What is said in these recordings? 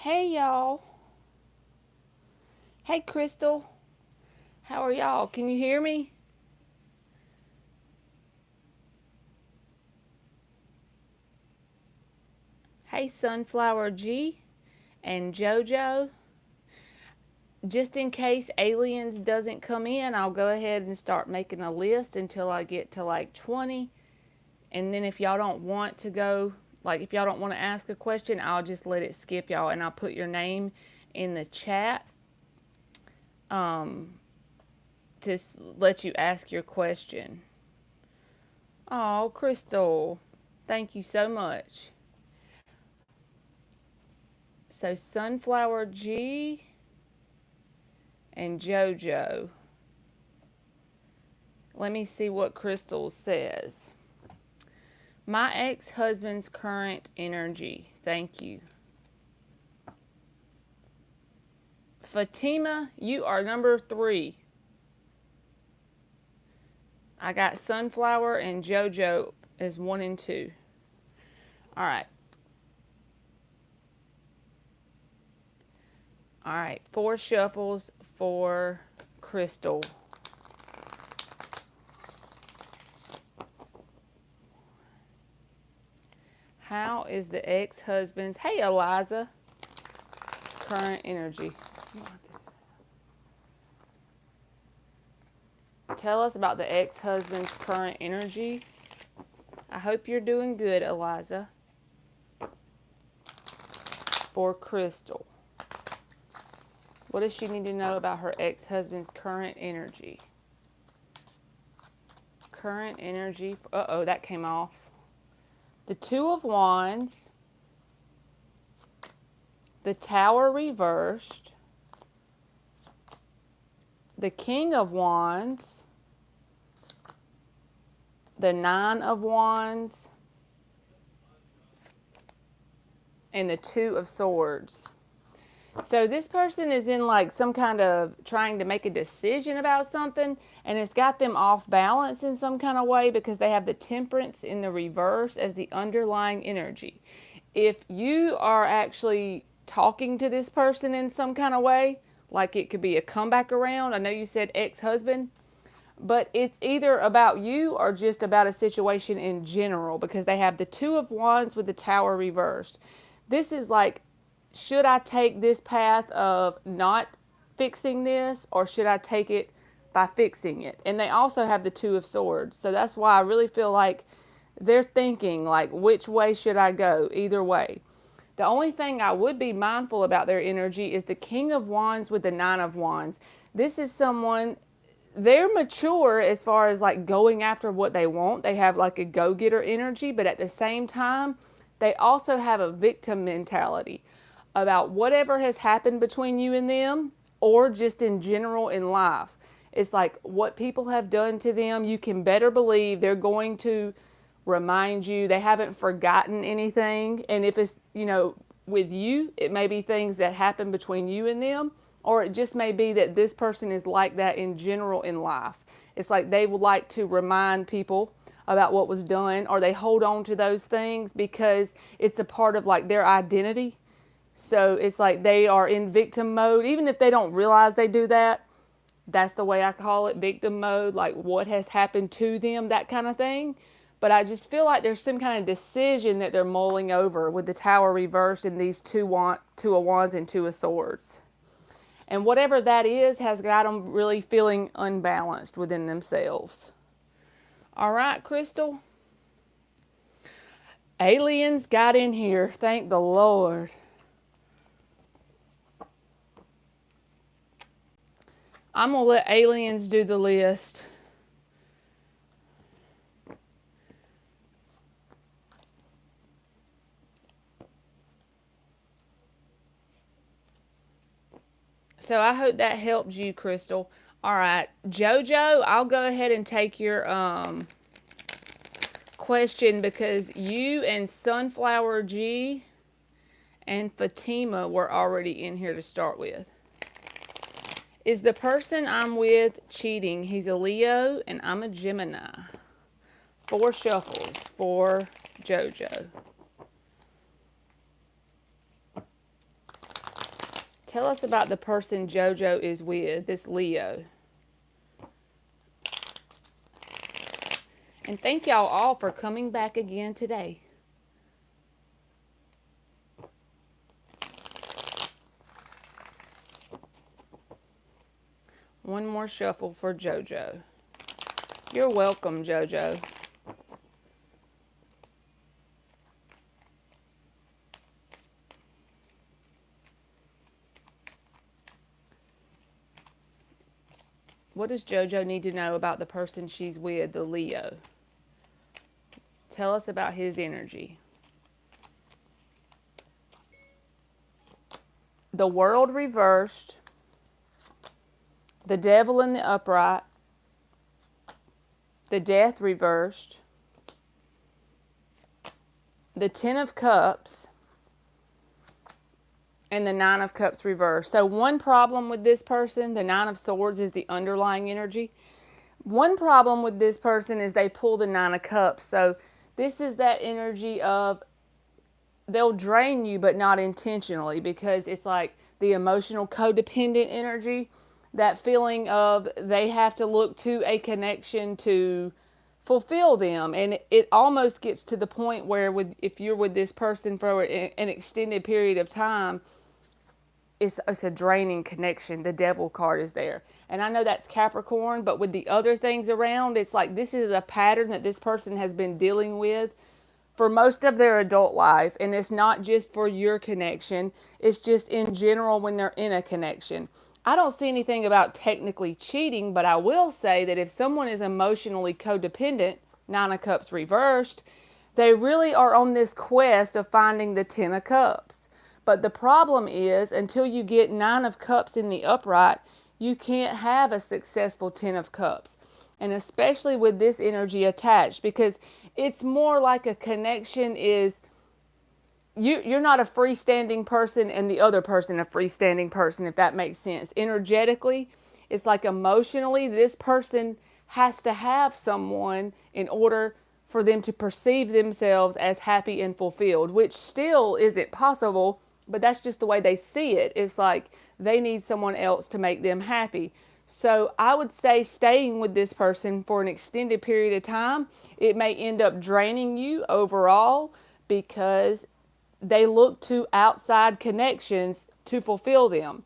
Hey y'all. Hey Crystal. How are y'all? Can you hear me? Hey Sunflower G and JoJo. Just in case aliens doesn't come in, I'll go ahead and start making a list until I get to like 20. And then if y'all don't want to go, like if y'all don't want to ask a question, I'll just let it skip y'all and I'll put your name in the chat um, to let you ask your question. Oh, Crystal, thank you so much. So Sunflower G and JoJo. Let me see what Crystal says. My ex-husband's current energy. Thank you. Fatima, you are number 3. I got Sunflower and JoJo as 1 and 2. All right. All right. 4 shuffles for Crystal. How is the ex-husband's, hey Eliza, current energy? Tell us about the ex-husband's current energy. I hope you're doing good, Eliza. For Crystal. What does she need to know about her ex-husband's current energy? Current energy. Uh-oh, that came off. The 2 of Wands. The Tower reversed. The King of Wands. The 9 of Wands. And the 2 of Swords. So this person is in like some kind of trying to make a decision about something, and it's got them off balance in some kind of way because they have the Temperance in the reverse as the underlying energy. If you are actually talking to this person in some kind of way, like it could be a comeback around, I know you said ex-husband, but it's either about you or just about a situation in general because they have the 2 of Wands with the Tower reversed. This is like, should I take this path of not fixing this or should I take it by fixing it? And they also have the 2 of Swords. So that's why I really feel like they're thinking like, which way should I go? Either way. The only thing I would be mindful about their energy is the King of Wands with the 9 of Wands. This is someone, they're mature as far as like going after what they want. They have like a go-getter energy, but at the same time, they also have a victim mentality about whatever has happened between you and them or just in general in life. It's like what people have done to them, you can better believe they're going to remind you. They haven't forgotten anything. And if it's, with you, it may be things that happen between you and them, or it just may be that this person is like that in general in life. It's like they would like to remind people about what was done, or they hold on to those things because it's a part of like their identity. So it's like they are in victim mode, even if they don't realize they do that. That's the way I call it, victim mode, like what has happened to them, that kind of thing. But I just feel like there's some kind of decision that they're mulling over with the Tower reversed and these 2 of Wands and 2 of Swords. And whatever that is has got them really feeling unbalanced within themselves. All right, Crystal. Aliens got in here, thank the Lord. I'm going to let aliens do the list. So I hope that helps you, Crystal. All right, JoJo, I'll go ahead and take your question because you and Sunflower G and Fatima were already in here to start with. Is the person I'm with cheating? He's a Leo and I'm a Gemini. 4 shuffles for JoJo. Tell us about the person JoJo is with, this Leo. And thank y'all all for coming back again today. One more shuffle for JoJo. You're welcome, JoJo. What does JoJo need to know about the person she's with, the Leo? Tell us about his energy. The World reversed. The Devil in the upright. The Death reversed. The Ten of Cups. And the Nine of Cups reversed. So one problem with this person, the Nine of Swords, is the underlying energy. One problem with this person is they pull the Nine of Cups. So this is that energy of they'll drain you, but not intentionally, because it's like the emotional codependent energy, that feeling of they have to look to a connection to fulfill them. And it almost gets to the point where if you're with this person for an extended period of time, it's a draining connection. The Devil card is there. And I know that's Capricorn, but with the other things around, it's like this is a pattern that this person has been dealing with for most of their adult life. And it's not just for your connection. It's just in general when they're in a connection. I don't see anything about technically cheating, but I will say that if someone is emotionally codependent, Nine of Cups reversed, they really are on this quest of finding the Ten of Cups. But the problem is, until you get Nine of Cups in the upright, you can't have a successful Ten of Cups. And especially with this energy attached, because it's more like a connection is, you're not a freestanding person and the other person a freestanding person, if that makes sense. Energetically, it's like emotionally, this person has to have someone in order for them to perceive themselves as happy and fulfilled, which still isn't possible. But that's just the way they see it. It's like they need someone else to make them happy. So I would say staying with this person for an extended period of time, it may end up draining you overall because they look to outside connections to fulfill them.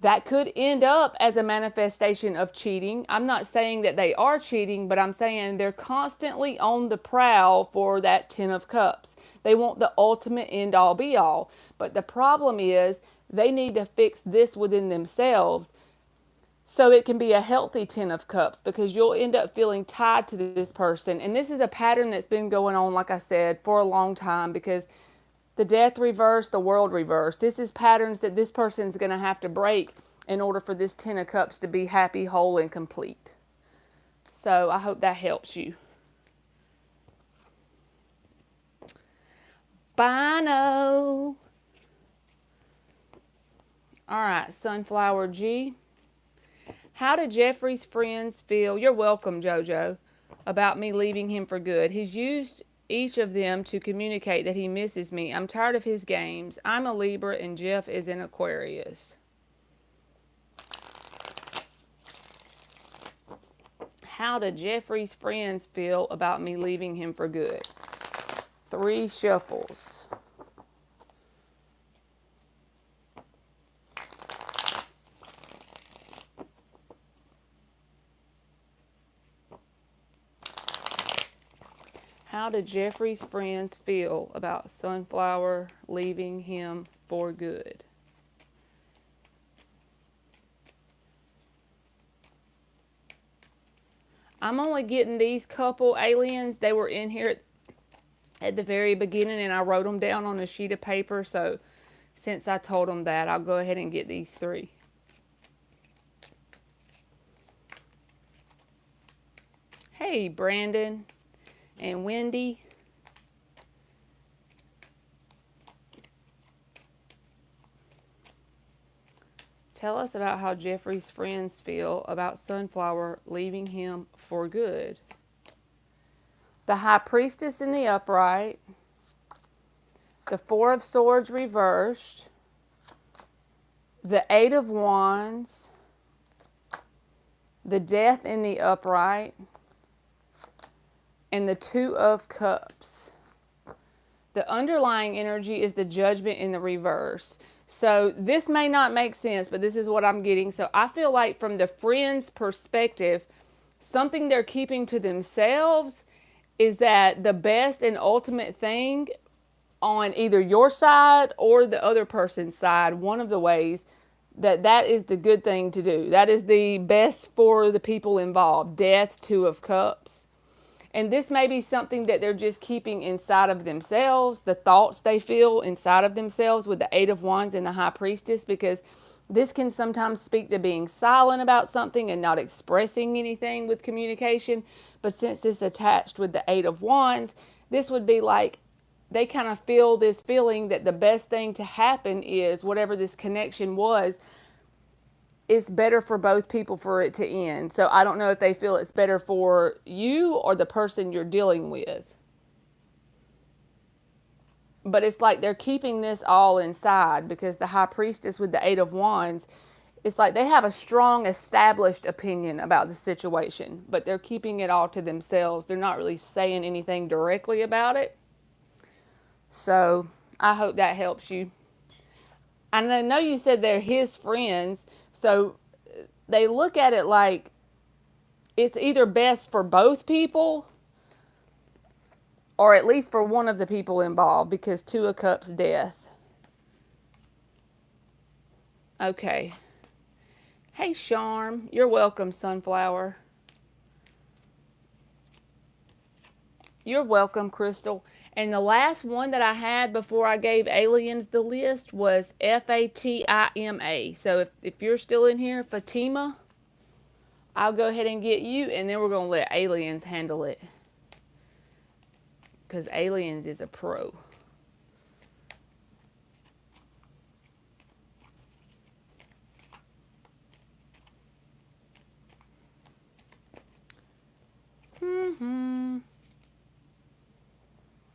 That could end up as a manifestation of cheating. I'm not saying that they are cheating, but I'm saying they're constantly on the prowl for that Ten of Cups. They want the ultimate end all be all. But the problem is they need to fix this within themselves so it can be a healthy Ten of Cups, because you'll end up feeling tied to this person. And this is a pattern that's been going on, like I said, for a long time, because the Death reversed, the World reversed. This is patterns that this person's going to have to break in order for this Ten of Cups to be happy, whole, and complete. So I hope that helps you. Bino. All right, Sunflower G. How did Jeffrey's friends feel? You're welcome, JoJo. About me leaving him for good. He's used each of them to communicate that he misses me. I'm tired of his games. I'm a Libra and Jeff is an Aquarius. How do Jeffrey's friends feel about me leaving him for good? 3 shuffles. How did Jeffrey's friends feel about Sunflower leaving him for good? I'm only getting these couple aliens. They were in here at the very beginning and I wrote them down on a sheet of paper. So since I told them that, I'll go ahead and get these 3. Hey, Brandon and Wendy. Tell us about how Jeffrey's friends feel about Sunflower leaving him for good. The High Priestess in the upright. The 4 of Swords reversed. the Eight of Wands, the Death in the upright, and the Two of Cups. The underlying energy is the Judgment in the reverse. So this may not make sense, but this is what I'm getting. So I feel like from the friend's perspective, something they're keeping to themselves is that the best and ultimate thing on either your side or the other person's side, one of the ways, that is the good thing to do. That is the best for the people involved. Death, Two of Cups. And this may be something that they're just keeping inside of themselves, the thoughts they feel inside of themselves with the Eight of Wands and the High Priestess, because this can sometimes speak to being silent about something and not expressing anything with communication. But since it's attached with the Eight of Wands, this would be like they kind of feel this feeling that the best thing to happen is whatever this connection was, it's better for both people for it to end. So I don't know if they feel it's better for you or the person you're dealing with. But it's like they're keeping this all inside because the High Priestess with the Eight of Wands, it's like they have a strong established opinion about the situation, but they're keeping it all to themselves. They're not really saying anything directly about it. So I hope that helps you. And I know you said they're his friends, so they look at it like it's either best for both people or at least for one of the people involved, because Two of Cups, Death. Okay. Hey, Charm. You're welcome, Sunflower. You're welcome, Crystal. And the last one that I had before I gave aliens the list was Fatima. So if you're still in here, Fatima, I'll go ahead and get you, and then we're going to let aliens handle it. Because aliens is a pro.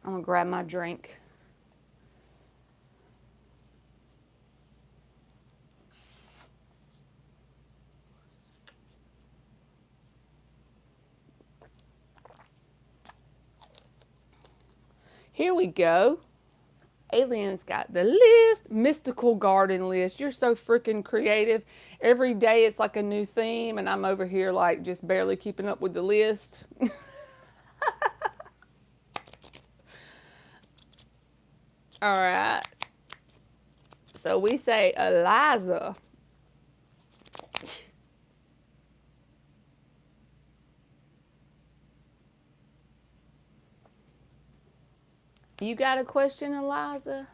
I'm going to grab my drink. Here we go. Aliens got the list. Mystical garden list. You're so freaking creative. Every day it's like a new theme, and I'm over here like just barely keeping up with the list. All right. So we say Eliza. You got a question, Eliza?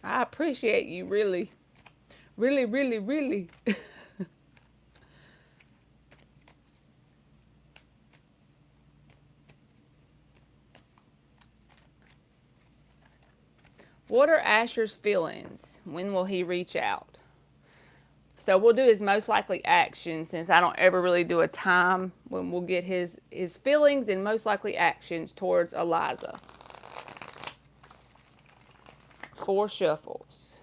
I appreciate you, really. Really, really, really. What are Asher's feelings? When will he reach out? So we'll do his most likely action, since I don't ever really do a time when we'll get his feelings and most likely actions towards Eliza. 4 shuffles.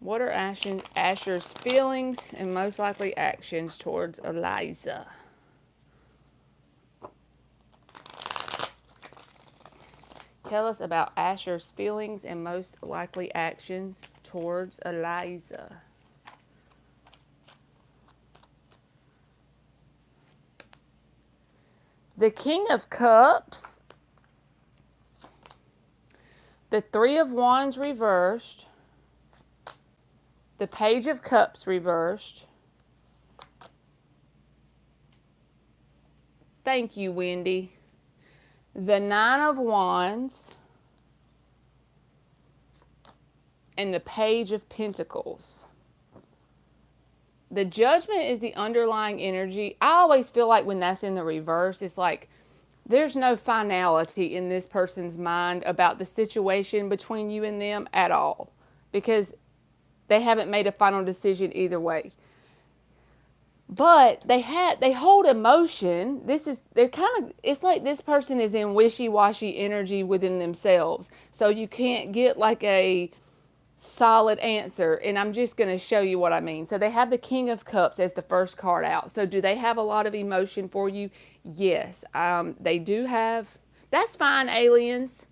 What are Asher's feelings and most likely actions towards Eliza? Tell us about Asher's feelings and most likely actions towards Eliza. The King of Cups, the Three of Wands reversed, the Page of Cups reversed. Thank you, Wendy. The Nine of Wands and the Page of Pentacles. The Judgment is the underlying energy. I always feel like when that's in the reverse, it's like there's no finality in this person's mind about the situation between you and them at all, because they haven't made a final decision either way. But they hold emotion. It's like this person is in wishy-washy energy within themselves. So you can't get like a solid answer, and I'm just going to show you what I mean. So they have the King of Cups as the first card out. So do they have a lot of emotion for you? Yes, they do have. That's fine, aliens.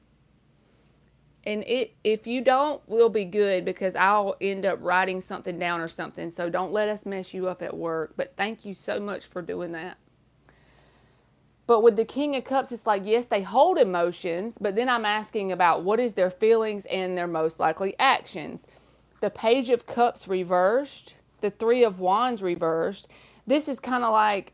And if you don't, we'll be good, because I'll end up writing something down or something. So don't let us mess you up at work. But thank you so much for doing that. But with the King of Cups, it's like, yes, they hold emotions, but then I'm asking about what is their feelings and their most likely actions. The Page of Cups reversed, the Three of Wands reversed. This is kind of like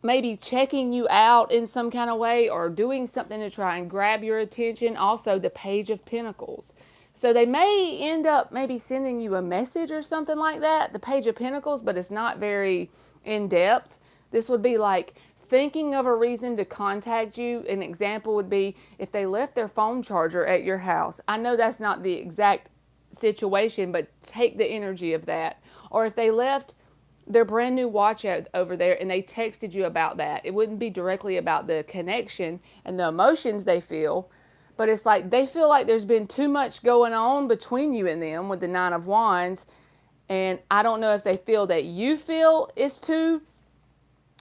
maybe checking you out in some kind of way, or doing something to try and grab your attention. Also, the Page of Pentacles. So they may end up maybe sending you a message or something like that, the Page of Pentacles, but it's not very in-depth. This would be like thinking of a reason to contact you. An example would be if they left their phone charger at your house. I know that's not the exact situation, but take the energy of that. Or if they left their brand new watch over there and they texted you about that. It wouldn't be directly about the connection and the emotions they feel, but it's like they feel like there's been too much going on between you and them with the Nine of Wands. And I don't know if they feel that you feel it's too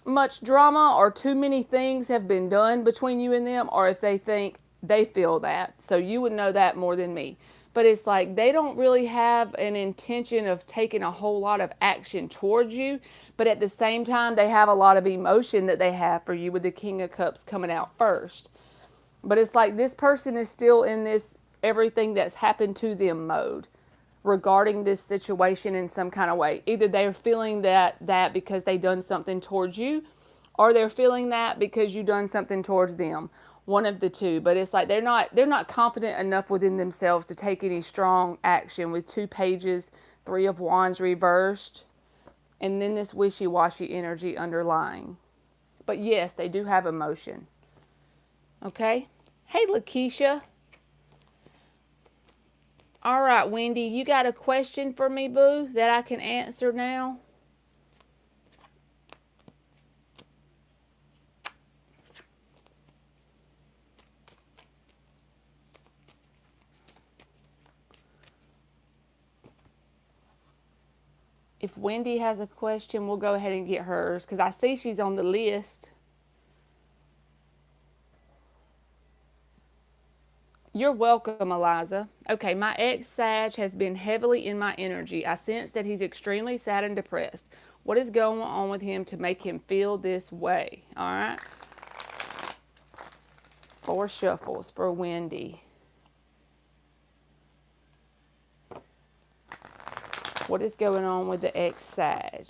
much drama or too many things have been done between you and them, or if they think they feel that. So you would know that more than me. But it's like they don't really have an intention of taking a whole lot of action towards you, but at the same time they have a lot of emotion that they have for you, with the King of Cups coming out first. But it's like this person is still in this everything that's happened to them mode regarding this situation in some kind of way. Either they're feeling that because they done something towards you, or they're feeling that because you done something towards them. One of the two. But it's like they're not confident enough within themselves to take any strong action, with two pages, Three of Wands reversed, and then this wishy-washy energy underlying. But yes, they do have emotion. Okay? Hey, Lakeisha. All right, Wendy, you got a question for me, boo, that I can answer now? If Wendy has a question, we'll go ahead and get hers, because I see she's on the list. You're welcome, Eliza. Okay, my ex-Sag has been heavily in my energy. I sense that he's extremely sad and depressed. What is going on with him to make him feel this way? All right. 4 shuffles for Wendy. What is going on with the ex-Sag?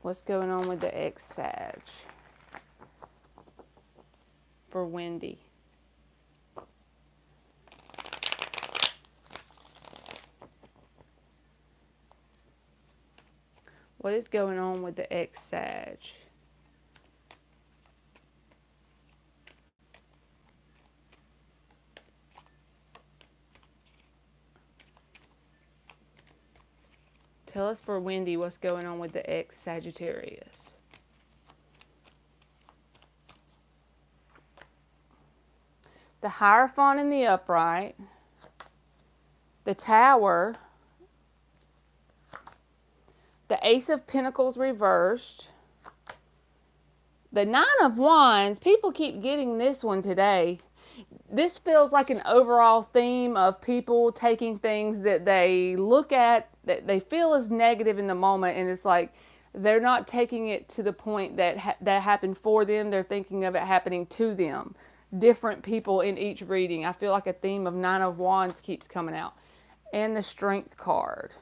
What's going on with the ex-Sag for Wendy? What is going on with the ex-Sag? Tell us for Wendy what's going on with the ex-Sagittarius. The Hierophant in the upright. The Tower. The Ace of Pentacles reversed. The Nine of Wands. People keep getting this one today. This feels like an overall theme of people taking things that they look at, that they feel is negative in the moment, and it's like they're not taking it to the point that that happened for them. They're thinking of it happening to them. Different people in each reading. I feel like a theme of Nine of Wands keeps coming out. And the Strength card.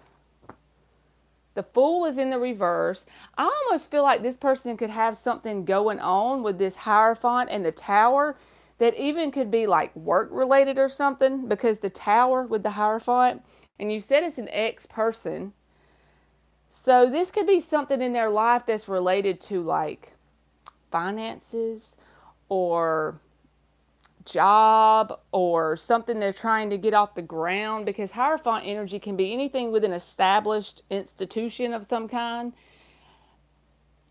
The Fool is in the reverse. I almost feel like this person could have something going on with this Hierophant and the Tower. that even could be like work related or something, because the Tower with the Hierophant, and you said it's an ex person. So this could be something in their life that's related to like finances or job or something they're trying to get off the ground, because Hierophant energy can be anything with an established institution of some kind.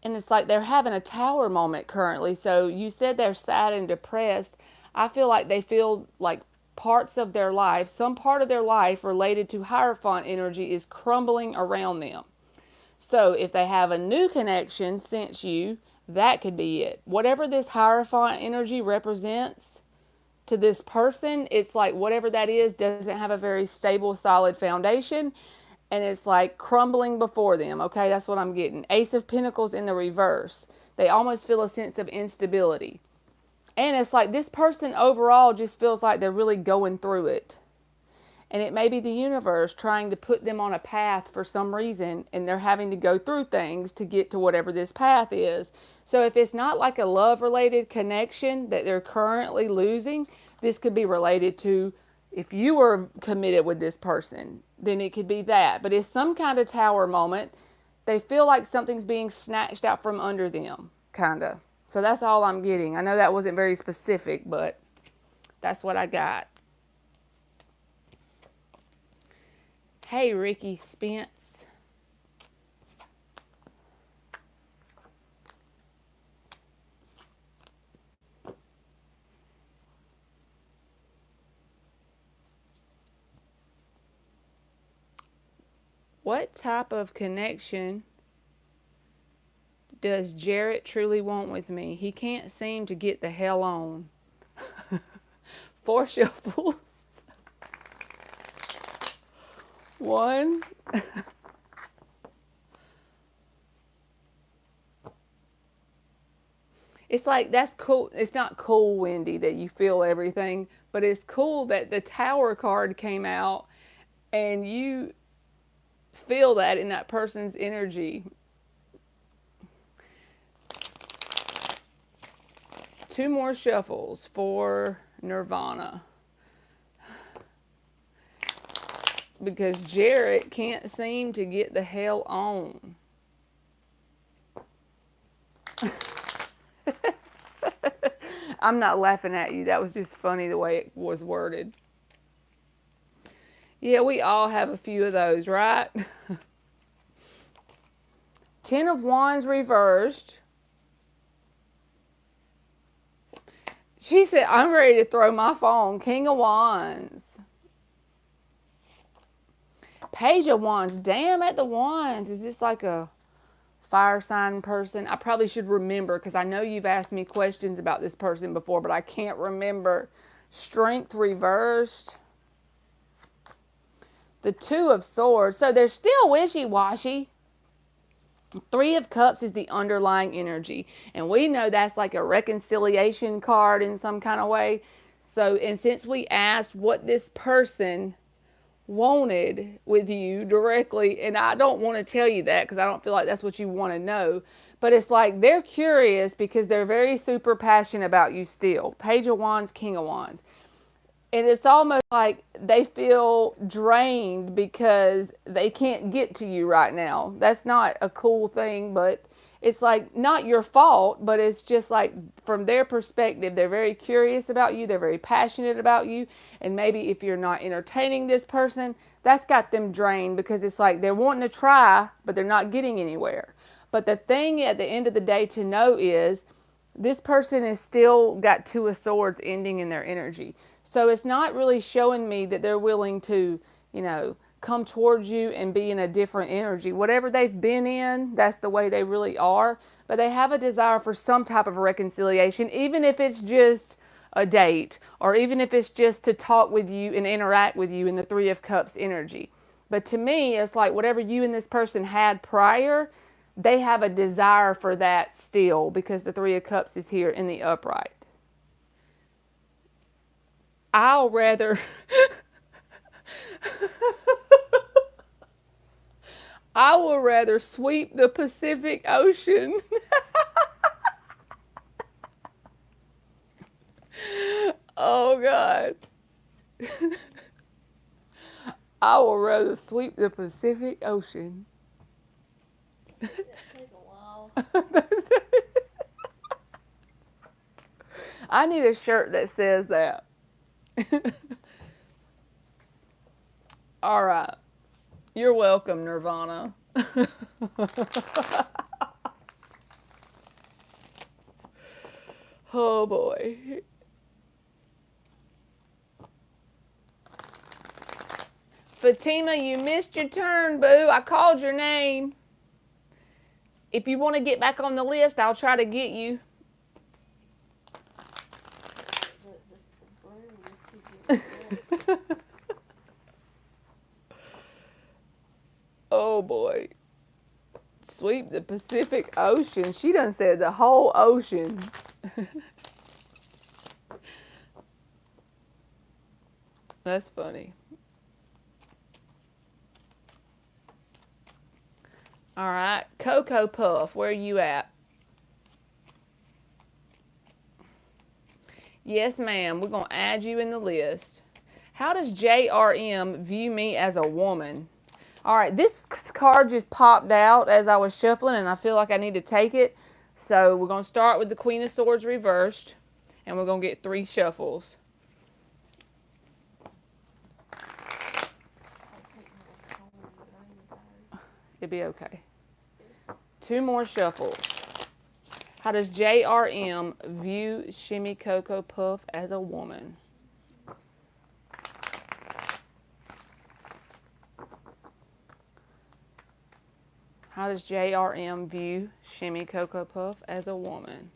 And it's like they're having a Tower moment currently. So you said they're sad and depressed. I feel like they feel like parts of their life, some part of their life related to Hierophant energy is crumbling around them. So if they have a new connection since you, that could be it. Whatever this Hierophant energy represents to this person, it's like whatever that is doesn't have a very stable, solid foundation. And it's like crumbling before them. Okay, that's what I'm getting. Ace of Pentacles in the reverse. They almost feel a sense of instability. And it's like this person overall just feels like they're really going through it. And it may be the universe trying to put them on a path for some reason, and they're having to go through things to get to whatever this path is. So if it's not like a love-related connection that they're currently losing, this could be related to if you were committed with this person, then it could be that. But it's some kind of Tower moment. They feel like something's being snatched out from under them, kind of. So that's all I'm getting. I know that wasn't very specific, but that's what I got. Hey, Ricky Spence. What type of connection does Jarrett truly want with me? He can't seem to get the hell on. 4 shuffles. 1. It's like, that's cool. It's not cool, Wendy, that you feel everything, but it's cool that the Tower card came out and you feel that in that person's energy. 2 more shuffles for Nirvana. Because Jarrett can't seem to get the hell on. I'm not laughing at you. That was just funny the way it was worded. Yeah, we all have a few of those, right? 10 of Wands reversed. She said, I'm ready to throw my phone. King of Wands. Page of Wands. Damn, at the Wands. Is this like a fire sign person? I probably should remember, because I know you've asked me questions about this person before, but I can't remember. Strength reversed. The 2 of Swords. So they're still wishy-washy. 3 of Cups is the underlying energy. And we know that's like a reconciliation card in some kind of way. So, and since we asked what this person wanted with you directly, and I don't want to tell you that because I don't feel like that's what you want to know, but it's like they're curious because they're very super passionate about you still. Page of Wands, King of Wands. And it's almost like they feel drained because they can't get to you right now. That's not a cool thing, but it's like not your fault, but it's just like from their perspective, they're very curious about you. They're very passionate about you. And maybe if you're not entertaining this person, that's got them drained, because it's like they're wanting to try, but they're not getting anywhere. But the thing at the end of the day to know is this person is still got 2 of Swords ending in their energy. So it's not really showing me that they're willing to, you know, come towards you and be in a different energy. Whatever they've been in, that's the way they really are. But they have a desire for some type of reconciliation, even if it's just a date, or even if it's just to talk with you and interact with you in the 3 of Cups energy. But to me, it's like whatever you and this person had prior, they have a desire for that still, because the 3 of Cups is here in the upright. I'll rather I will rather sweep the Pacific Ocean Oh, God. I would rather sweep the Pacific Ocean. It'll take a while. I need a shirt that says that. All right. You're welcome, Nirvana. Oh, boy. Fatima, you missed your turn, boo. I called your name. If you want to get back on the list, I'll try to get you. The broom just keeps getting wet. Oh, boy. Sweep the Pacific Ocean. She done said the whole ocean. That's funny. All right. Cocoa Puff, where you at? Yes, ma'am. We're going to add you in the list. How does JRM view me as a woman? All right, this card just popped out as I was shuffling, and I feel like I need to take it. So we're going to start with the Queen of Swords reversed, and we're going to get 3 shuffles. It'll be okay. 2 more shuffles. How does JRM view Shimmy Cocoa Puff as a woman? How does JRM view Shimmy Cocoa Puff as a woman?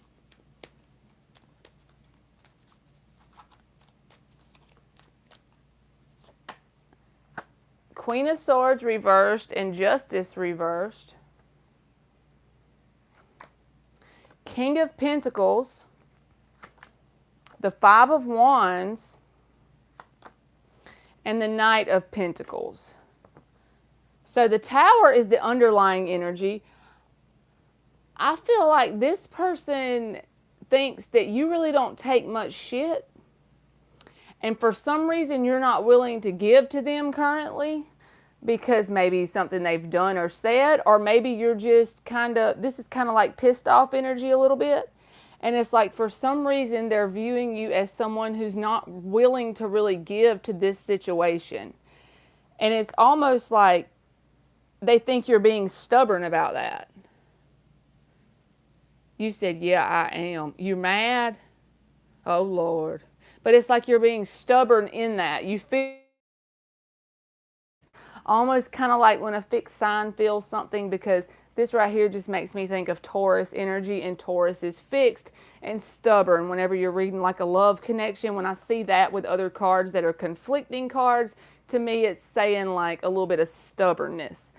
Queen of Swords reversed and Justice reversed. King of Pentacles, the 5 of Wands, and the Knight of Pentacles. So the Tower is the underlying energy. I feel like this person thinks that you really don't take much shit. And for some reason, you're not willing to give to them currently because maybe something they've done or said, or maybe you're just this is kind of like pissed off energy a little bit. And it's like for some reason, they're viewing you as someone who's not willing to really give to this situation. And it's almost like they think you're being stubborn about that. You said, yeah, I am. You mad? Oh, Lord. But it's like you're being stubborn in that. You feel almost kind of like when a fixed sign feels something, because this right here just makes me think of Taurus energy, and Taurus is fixed and stubborn. Whenever you're reading like a love connection, when I see that with other cards that are conflicting cards, to me it's saying like a little bit of stubbornness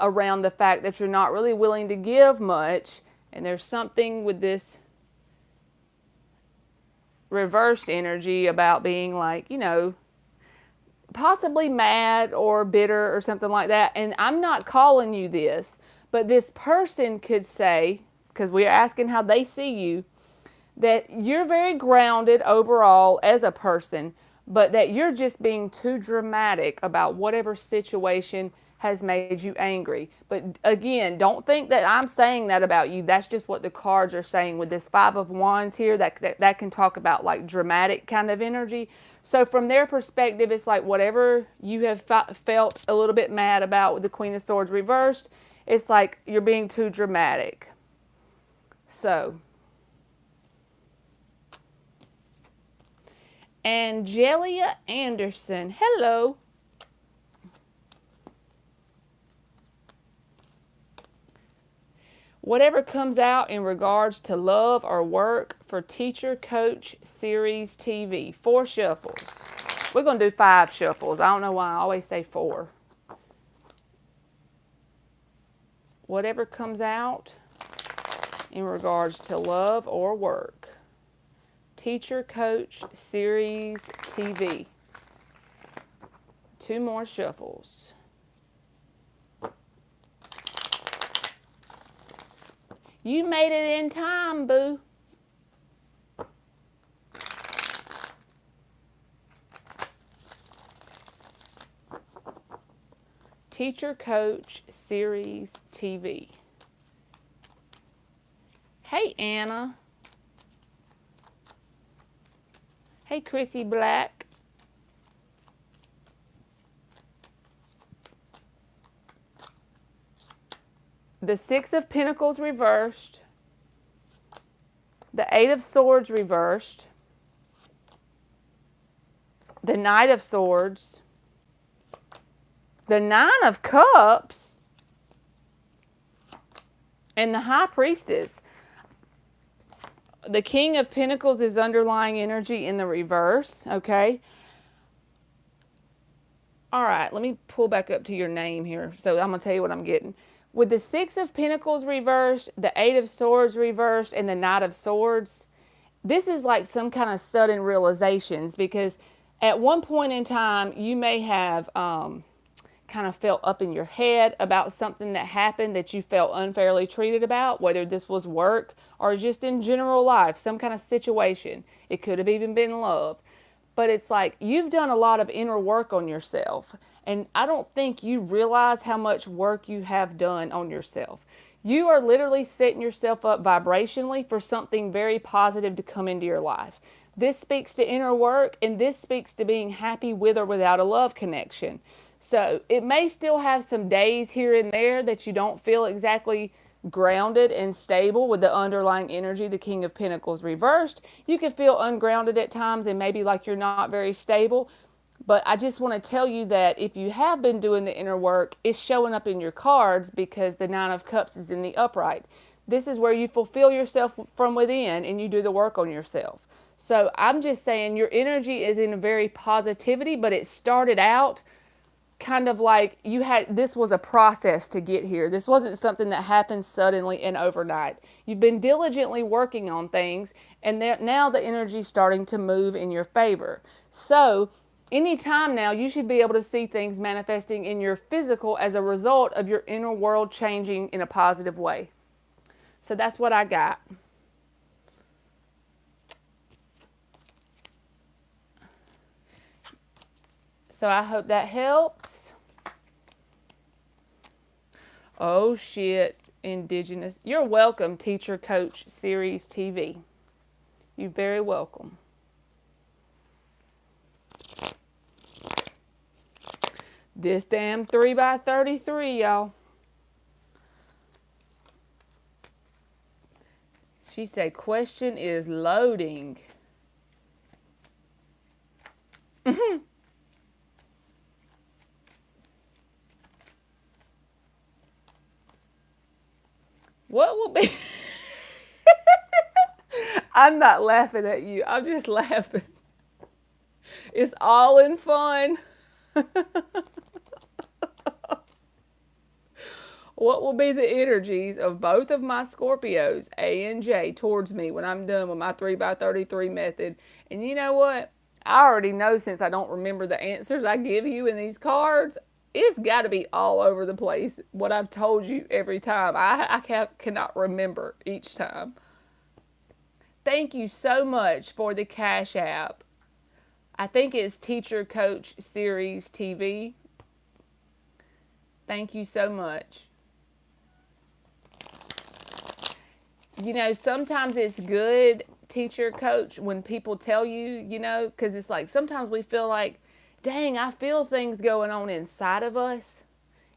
around the fact that you're not really willing to give much. And there's something with this reversed energy about being like, possibly mad or bitter or something like that. And I'm not calling you this, but this person could say, because we're asking how they see you, that you're very grounded overall as a person, but that you're just being too dramatic about whatever situation has made you angry. But again, don't think that I'm saying that about you. That's just what the cards are saying with this 5 of Wands here. That can talk about like dramatic kind of energy. So from their perspective, it's like whatever you have felt a little bit mad about with the Queen of Swords reversed, it's like you're being too dramatic. So, Angelia Anderson, hello. Whatever comes out in regards to love or work for Teacher Coach Series TV. 4 shuffles. We're going to do 5 shuffles. I don't know why I always say 4. Whatever comes out in regards to love or work. Teacher Coach Series TV. 2 more shuffles. You made it in time, boo. Teacher Coach Series TV. Hey, Anna. Hey, Chrissy Black. The Six of Pentacles reversed. The Eight of Swords reversed. The Knight of Swords. The Nine of Cups. And the High Priestess. The King of Pentacles is underlying energy in the reverse, okay? All right, let me pull back up to your name here. So I'm going to tell you what I'm getting. With the Six of Pentacles reversed, the Eight of Swords reversed, and the Knight of Swords, this is like some kind of sudden realizations, because at one point in time, you may have kind of felt up in your head about something that happened that you felt unfairly treated about, whether this was work or just in general life, some kind of situation. It could have even been love. But it's like you've done a lot of inner work on yourself. And I don't think you realize how much work you have done on yourself. You are literally setting yourself up vibrationally for something very positive to come into your life. This speaks to inner work, and this speaks to being happy with or without a love connection. So it may still have some days here and there that you don't feel exactly grounded and stable with the underlying energy, the King of Pentacles reversed. You can feel ungrounded at times and maybe like you're not very stable. But I just want to tell you that if you have been doing the inner work, it's showing up in your cards because the Nine of Cups is in the upright. This is where you fulfill yourself from within and you do the work on yourself. So I'm just saying your energy is in a very positivity, but it started out kind of like this was a process to get here. This wasn't something that happened suddenly and overnight. You've been diligently working on things, and now the energy's starting to move in your favor. So anytime now, you should be able to see things manifesting in your physical as a result of your inner world changing in a positive way. So that's what I got. So I hope that helps. Oh shit, Indigenous. You're welcome, Teacher Coach Series TV. You're very welcome. This damn 3x33, y'all. She said, question is loading. What will be... I'm not laughing at you. I'm just laughing. It's all in fun. What will be the energies of both of my Scorpios, A and J, towards me when I'm done with my 3x33 method? And you know what? I already know, since I don't remember the answers I give you in these cards, it's got to be all over the place what I've told you every time. I cannot remember each time. Thank you so much for the Cash App. I think it's Teacher Coach Series TV. Thank you so much. You know, sometimes it's good, Teacher Coach, when people tell you, you know, because it's like sometimes we feel like, dang, I feel things going on inside of us.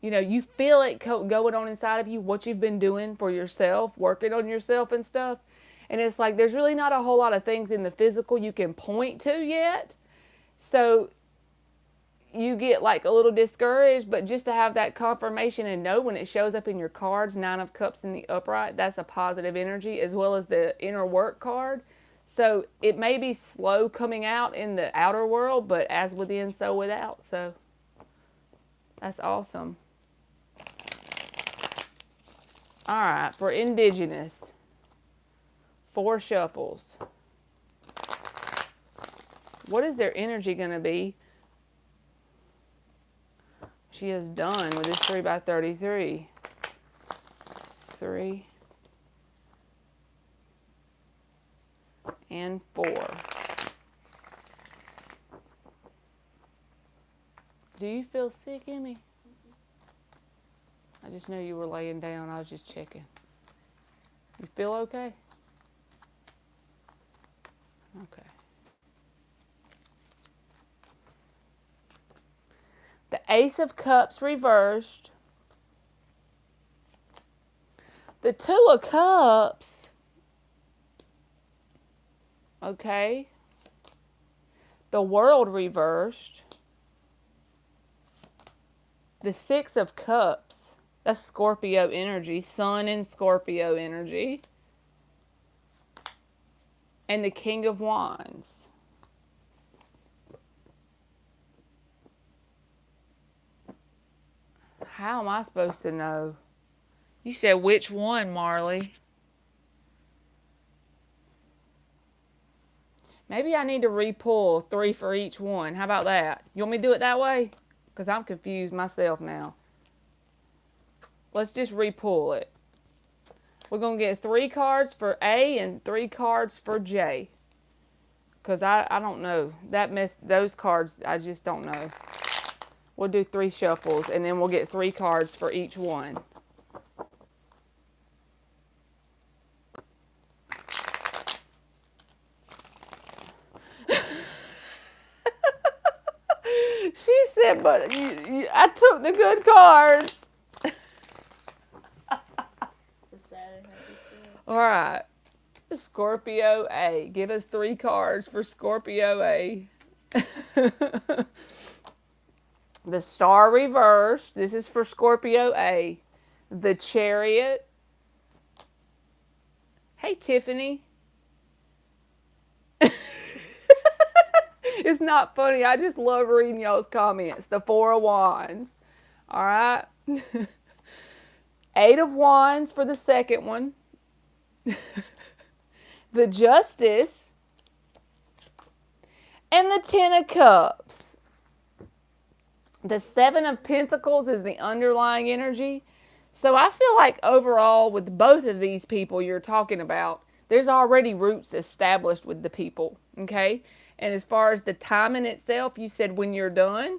You know, you feel it going on inside of you, what you've been doing for yourself, working on yourself and stuff. And it's like there's really not a whole lot of things in the physical you can point to yet. So you get like a little discouraged, but just to have that confirmation and know when it shows up in your cards, Nine of Cups in the upright, that's a positive energy, as well as the inner work card. So it may be slow coming out in the outer world, but as within, so without. So that's awesome. All right, for Indigenous, 4 shuffles. What is their energy going to be? She is done with this 3x33. 3 and 4. Do you feel sick, Emmy? I just knew you were laying down. I was just checking. You feel okay? Okay. The Ace of Cups reversed. The Two of Cups. Okay. The World reversed. The Six of Cups. That's Scorpio energy. Sun and Scorpio energy. And the King of Wands. How am I supposed to know? You said which one, Marley? Maybe I need to re-pull 3 for each one. How about that? You want me to do it that way? Because I'm confused myself now. Let's just re-pull it. We're going to get 3 cards for A and 3 cards for J. Because I don't know. Those cards, I just don't know. We'll do 3 shuffles, and then we'll get 3 cards for each one. She said, but I took the good cards. The Saturn happy spirit. All right. Scorpio A. Give us 3 cards for Scorpio A. The Star reversed. This is for Scorpio A. The Chariot. Hey, Tiffany. It's not funny. I just love reading y'all's comments. The Four of Wands. All right. 8 of Wands for the second one. The Justice. And the 10 of Cups. The 7 of Pentacles is the underlying energy. So I feel like overall with both of these people you're talking about, there's already roots established with the people, okay? And as far as the timing itself, you said when you're done.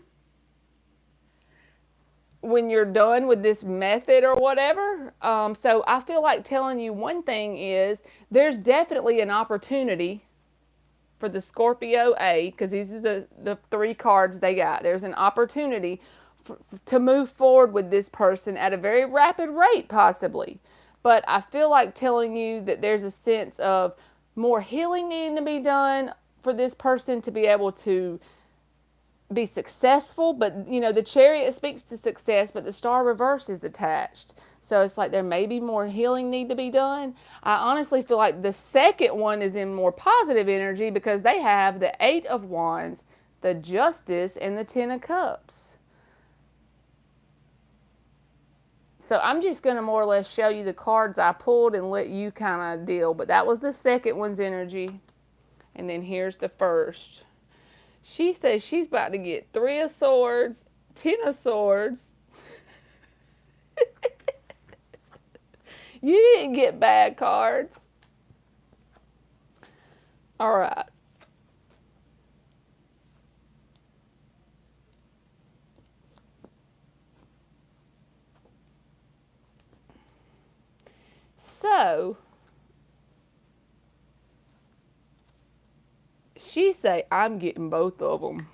When you're done with this method or whatever. So I feel like telling you one thing is there's definitely an opportunity for the Scorpio A, because these are the 3 cards they got. There's an opportunity to move forward with this person at a very rapid rate, possibly. But I feel like telling you that there's a sense of more healing needing to be done for this person to be able to be successful. But, you know, the Chariot speaks to success, but the Star reverse is attached. So it's like there may be more healing need to be done. I honestly feel like the second one is in more positive energy because they have the 8 of Wands, the Justice, and the 10 of Cups. So I'm just going to more or less show you the cards I pulled and let you kind of deal. But that was the second one's energy. And then here's the first. She says she's about to get 3 of Swords, 10 of Swords. You didn't get bad cards. All right. So, she say, I'm getting both of them.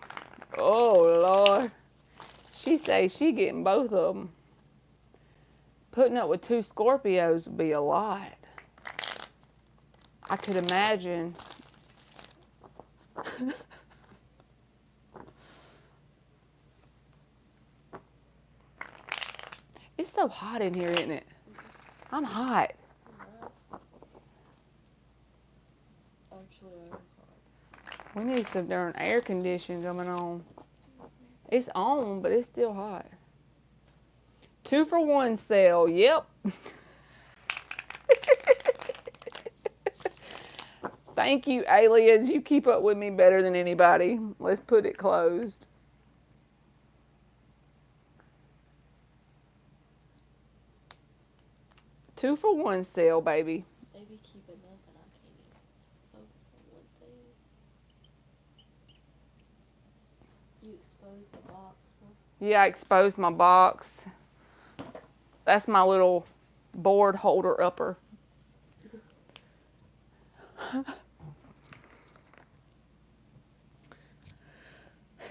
Oh, Lord. She say she getting both of them. Putting up with 2 Scorpios would be a lot. I could imagine. It's so hot in here, isn't it? I'm hot. Actually, I'm hot. We need some darn air conditioning coming on. It's on, but it's still hot. 2 for 1 sale. Yep. Thank you, aliens. You keep up with me better than anybody. Let's put it closed. Two for 1 sale, baby. They be keeping up and I can't even focus on one thing. You exposed the box, bro. Yeah, I exposed my box. That's my little board holder upper.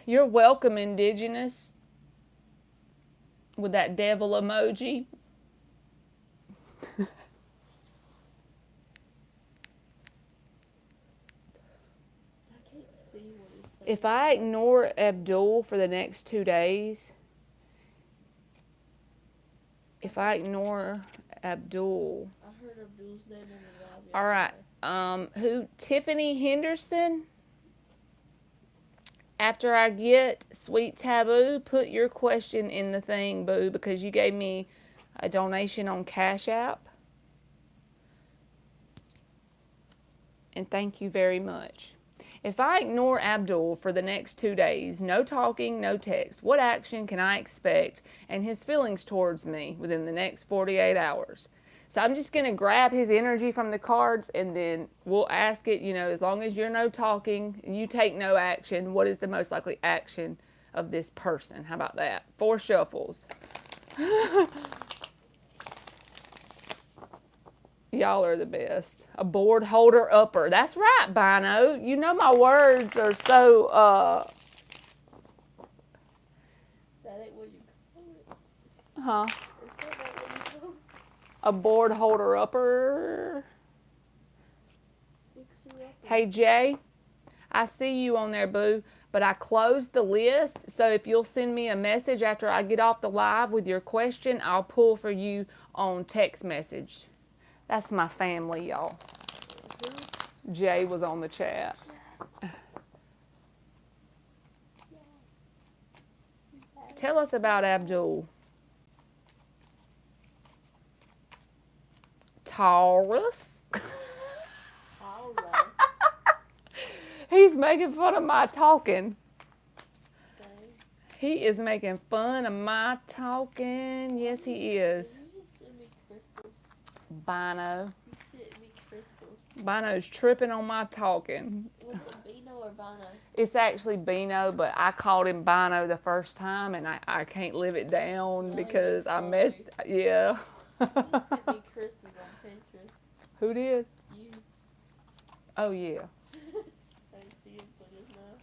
You're welcome, Indigenous. With that devil emoji. I can't see what he's saying. If I ignore Abdul for the next 2 days, if I ignore Abdul, I heard Abdul's name in the live. all right. Who? Tiffany Henderson. After I get Sweet Taboo, put your question in the thing, boo, because you gave me a donation on Cash App. And thank you very much. If I ignore Abdul for the next 2 days, no talking, no text, what action can I expect and his feelings towards me within the next 48 hours? So I'm just going to grab his energy from the cards and then we'll ask it, as long as you're no talking and you take no action, what is the most likely action of this person? How about that? 4 shuffles. Y'all are the best. A board holder upper. That's right, Bino. You know my words are so, That ain't what you call it. huh? Is that not what you call it? A board holder upper. Fixer up. Hey, Jay, I see you on there, boo, but I closed the list, so if you'll send me a message after I get off the live with your question, I'll pull for you on text message. That's my family, y'all. Jay was on the chat. Tell us about Abdul. Taurus. Taurus. He's making fun of my talking. Okay. He is making fun of my talking. Yes, he is. Can you just send me crystals? Bino. You sent me crystals. Bino's tripping on my talking. Was it Bino or Bono? It's actually Bino, but I called him Bino the first time, and I can't live it down No, because you're I messed. Yeah. You sent me crystals on Pinterest. Who did? You. Oh yeah. I didn't see it until just now.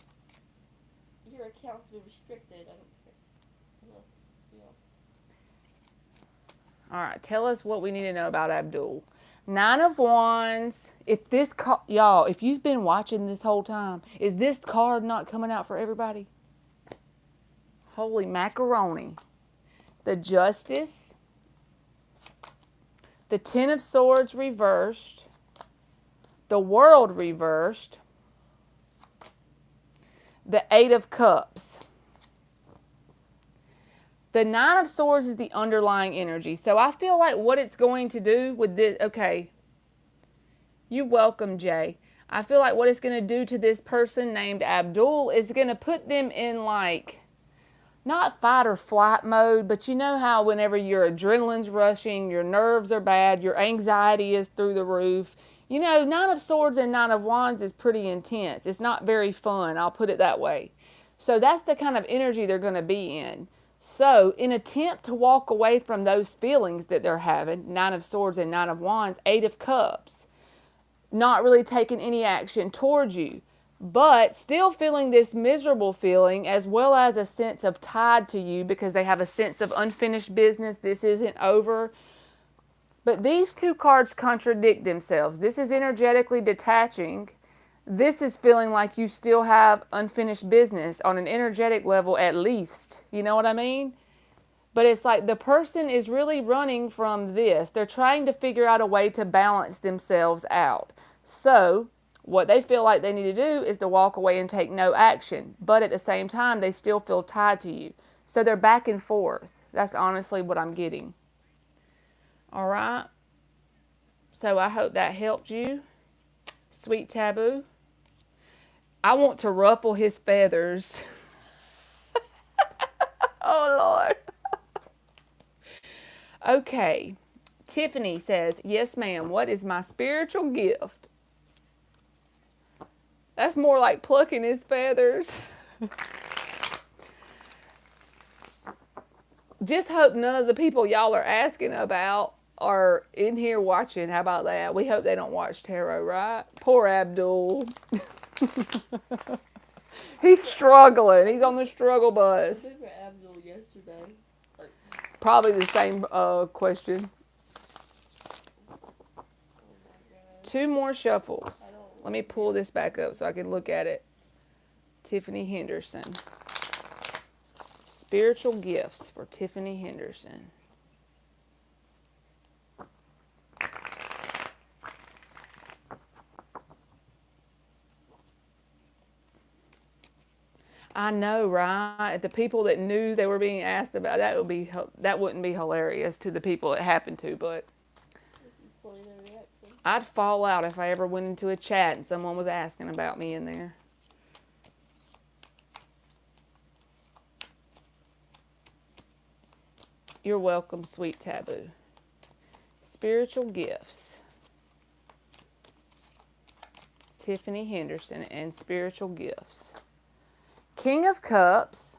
Your account's been restricted. I don't care. Unless, All right. Tell us what we need to know about Abdul. 9 of Wands. If this y'all, if you've been watching this whole time, is this card not coming out for everybody? Holy macaroni. The Justice. The 10 of Swords reversed. The World reversed. The 8 of Cups. The 9 of Swords is the underlying energy. So I feel like what it's going to do with this, okay, you're welcome, Jay. I feel like what it's going to do to this person named Abdul is going to put them in like, not fight or flight mode, but you know how whenever your adrenaline's rushing, your nerves are bad, your anxiety is through the roof. 9 of Swords and 9 of Wands is pretty intense. It's not very fun, I'll put it that way. So that's the kind of energy they're going to be in. So, in attempt to walk away from those feelings that they're having, 9 of Swords and 9 of Wands, 8 of Cups, not really taking any action towards you, but still feeling this miserable feeling as well as a sense of tied to you because they have a sense of unfinished business. This isn't over. But these 2 cards contradict themselves. This is energetically detaching. This is feeling like you still have unfinished business on an energetic level at least. You know what I mean? But it's like the person is really running from this. They're trying to figure out a way to balance themselves out. So what they feel like they need to do is to walk away and take no action. But at the same time, they still feel tied to you. So they're back and forth. That's honestly what I'm getting. All right? So I hope that helped you. Sweet Taboo. I want to ruffle his feathers. Oh, Lord. Okay. Tiffany says, yes, ma'am. What is my spiritual gift? That's more like plucking his feathers. just hope none of the people y'all are asking about are in here watching. How about that? We hope they don't watch tarot, right? Poor Abdul. He's struggling. He's on the struggle bus. I for Abdul yesterday. Like, Probably the same question. oh my god. 2 more shuffles. Let me pull this back up so I can look at it. Tiffany Henderson. Spiritual gifts for Tiffany Henderson. I know, right? If the people that knew they were being asked about that wouldn't be hilarious to the people it happened to, but I'd fall out if I ever went into a chat and someone was asking about me in there. You're welcome, sweet taboo. Spiritual gifts. Tiffany Henderson and spiritual gifts. King of Cups.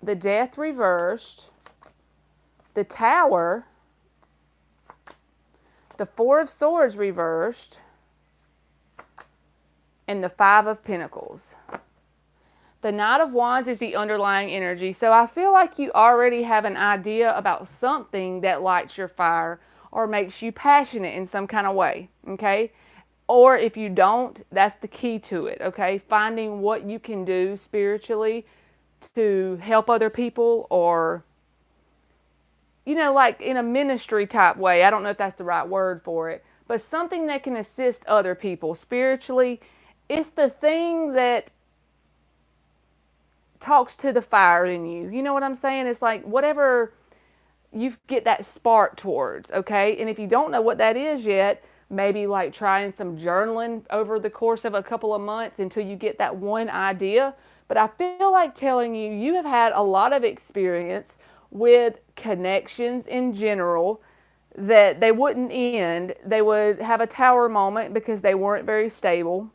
The Death reversed. The Tower. The Four of Swords reversed. And the Five of Pentacles. The Knight of Wands is the underlying energy. So I feel like you already have an idea about something that lights your fire or makes you passionate in some kind of way, okay? Or if you don't, that's the key to it, okay? Finding what you can do spiritually to help other people, or, you know, like in a ministry type way. I don't know if that's the right word for it, but something that can assist other people spiritually. It's the thing that talks to the fire in you. You know what I'm saying? It's like whatever you get that spark towards, okay? And if you don't know what that is yet, maybe like trying some journaling over the course of a couple of months until you get that one idea. But I feel like telling you, you have had a lot of experience with connections in general that they wouldn't end. They would have a tower moment because they weren't very stable,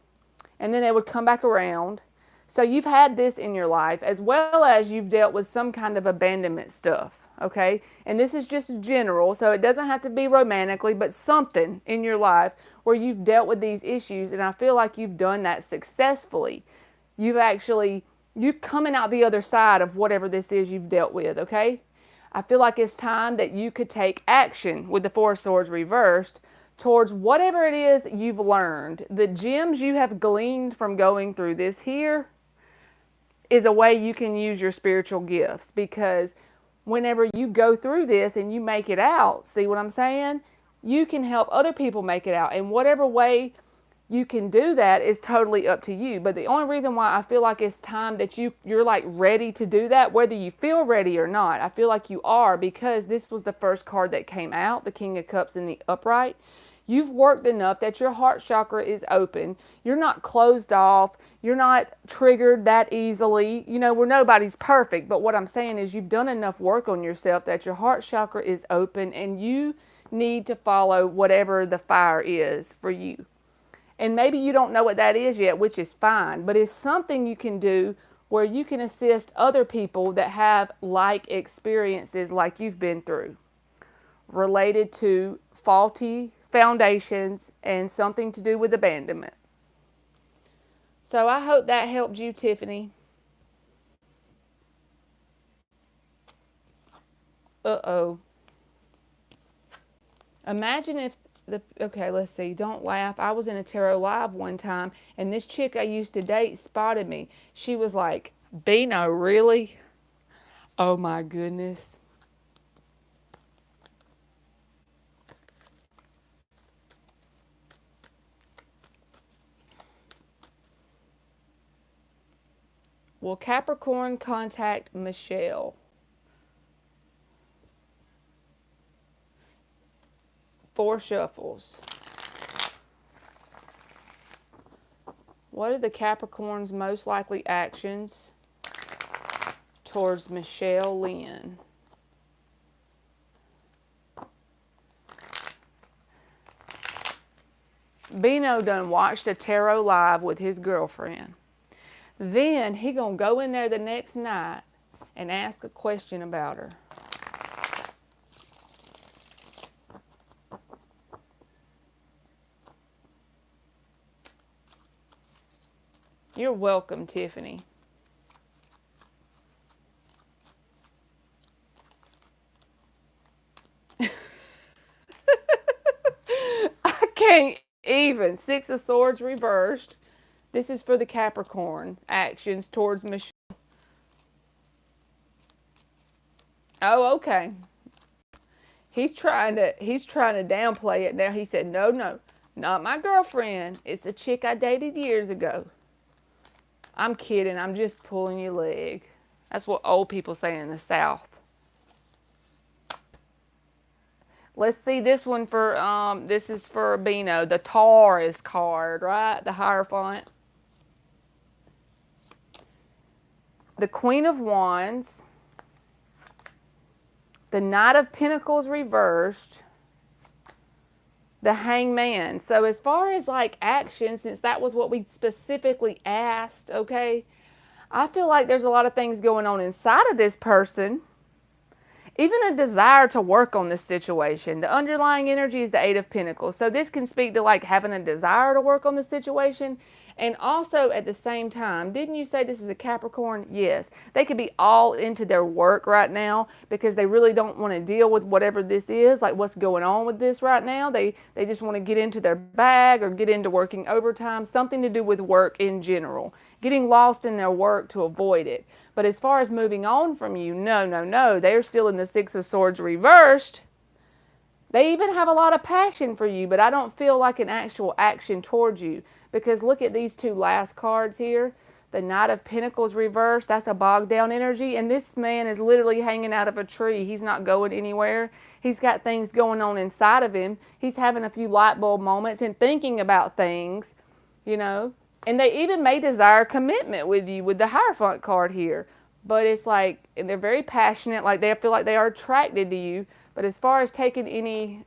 and then they would come back around. So you've had this in your life, as well as you've dealt with some kind of abandonment stuff, okay? And this is just general, so it doesn't have to be romantically, but something in your life where you've dealt with these issues, and I feel like you've done that successfully. You're coming out the other side of whatever this is you've dealt with, okay? I feel like it's time that you could take action with the Four of Swords reversed towards whatever it is you've learned. The gems you have gleaned from going through this here is a way you can use your spiritual gifts, because whenever you go through this and you make it out, see what I'm saying? You can help other people make it out. And whatever way you can do that is totally up to you. But the only reason why I feel like it's time that you're like ready to do that, whether you feel ready or not, I feel like you are, because this was the first card that came out, the King of Cups in the upright. You've worked enough that your heart chakra is open. You're not closed off. You're not triggered that easily. You know, nobody's perfect, but what I'm saying is you've done enough work on yourself that your heart chakra is open, and you need to follow whatever the fire is for you. And maybe you don't know what that is yet, which is fine, but it's something you can do where you can assist other people that have like experiences like you've been through, related to faulty foundations and something to do with abandonment. So I hope that helped you, Tiffany. Uh-oh. Imagine if okay, let's see. Don't laugh. I was in a tarot live one time, and this chick I used to date spotted me. She was like, Bino, really? Oh my goodness. Will Capricorn contact Michelle? Four shuffles. What are the Capricorn's most likely actions towards Michelle Lynn? Bino done watched a tarot live with his girlfriend. Then he gonna go in there the next night and ask a question about her. You're welcome, Tiffany. I can't even. Six of Swords reversed. This is for the Capricorn. Actions towards Michelle. Oh, okay. He's trying to downplay it now. He said, no, no, not my girlfriend. It's a chick I dated years ago. I'm kidding. I'm just pulling your leg. That's what old people say in the South. Let's see this one for, this is for Bino. The Taurus card, right? The Hierophant. The Queen of Wands. The Knight of Pentacles reversed. The Hangman. So as far as like action, since that was what we specifically asked, okay, I feel like there's a lot of things going on inside of this person. Even a desire to work on this situation. The underlying energy is the Eight of Pentacles. So this can speak to like having a desire to work on the situation. And also at the same time, didn't you say this is a Capricorn? Yes. They could be all into their work right now because they really don't want to deal with whatever this is, like what's going on with this right now. They just want to get into their bag or get into working overtime, something to do with work in general. Getting lost in their work to avoid it. But as far as moving on from you, no, no, no. They're still in the Six of Swords reversed. They even have a lot of passion for you, but I don't feel like an actual action towards you. Because look at these two last cards here. The Knight of Pentacles reversed. That's a bogged down energy. And this man is literally hanging out of a tree. He's not going anywhere. He's got things going on inside of him. He's having a few light bulb moments and thinking about things, you know. And they even may desire commitment with you with the Hierophant card here. But it's like, and they're very passionate, like they feel like they are attracted to you. But as far as taking any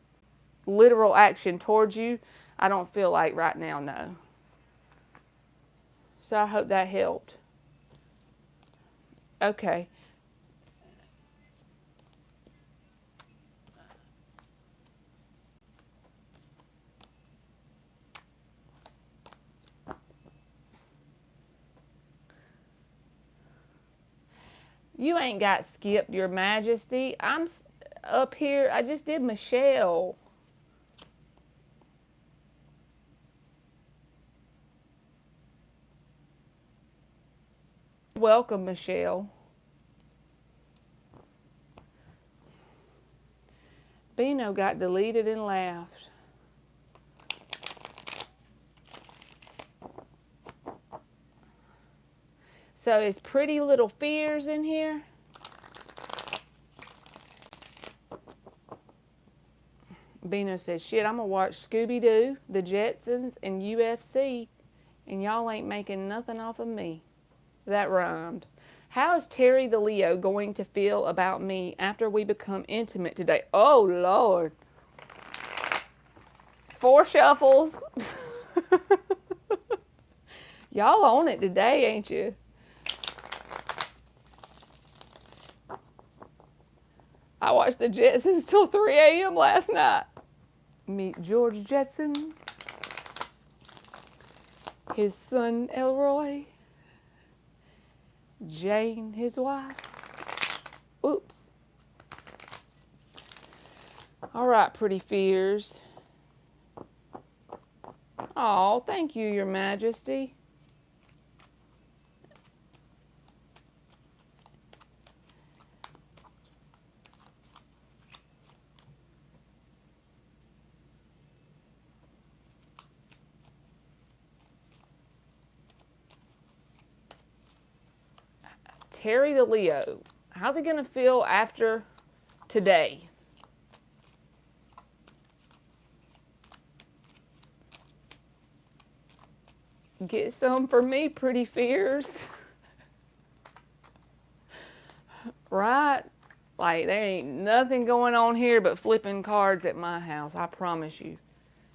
literal action towards you, I don't feel like right now, no. So I hope that helped. Okay. You ain't got skipped, Your Majesty. I'm up here. I just did Michelle. Welcome, Michelle. Bino got deleted and laughed. So is Pretty Little Fears in here? Bino says, shit, I'm going to watch Scooby-Doo, The Jetsons, and UFC, and y'all ain't making nothing off of me. That rhymed. How is Terry the Leo going to feel about me after we become intimate today? Oh, Lord. 4 shuffles. Y'all on it today, ain't you? I watched the Jetsons till 3 a.m. last night. Meet George Jetson, his son Elroy, Jane, his wife. Oops. All right, Pretty Fears. Oh, thank you, Your Majesty. Terry the Leo, how's he going to feel after today? Get some for me, Pretty Fears. Right? Like, there ain't nothing going on here but flipping cards at my house, I promise you.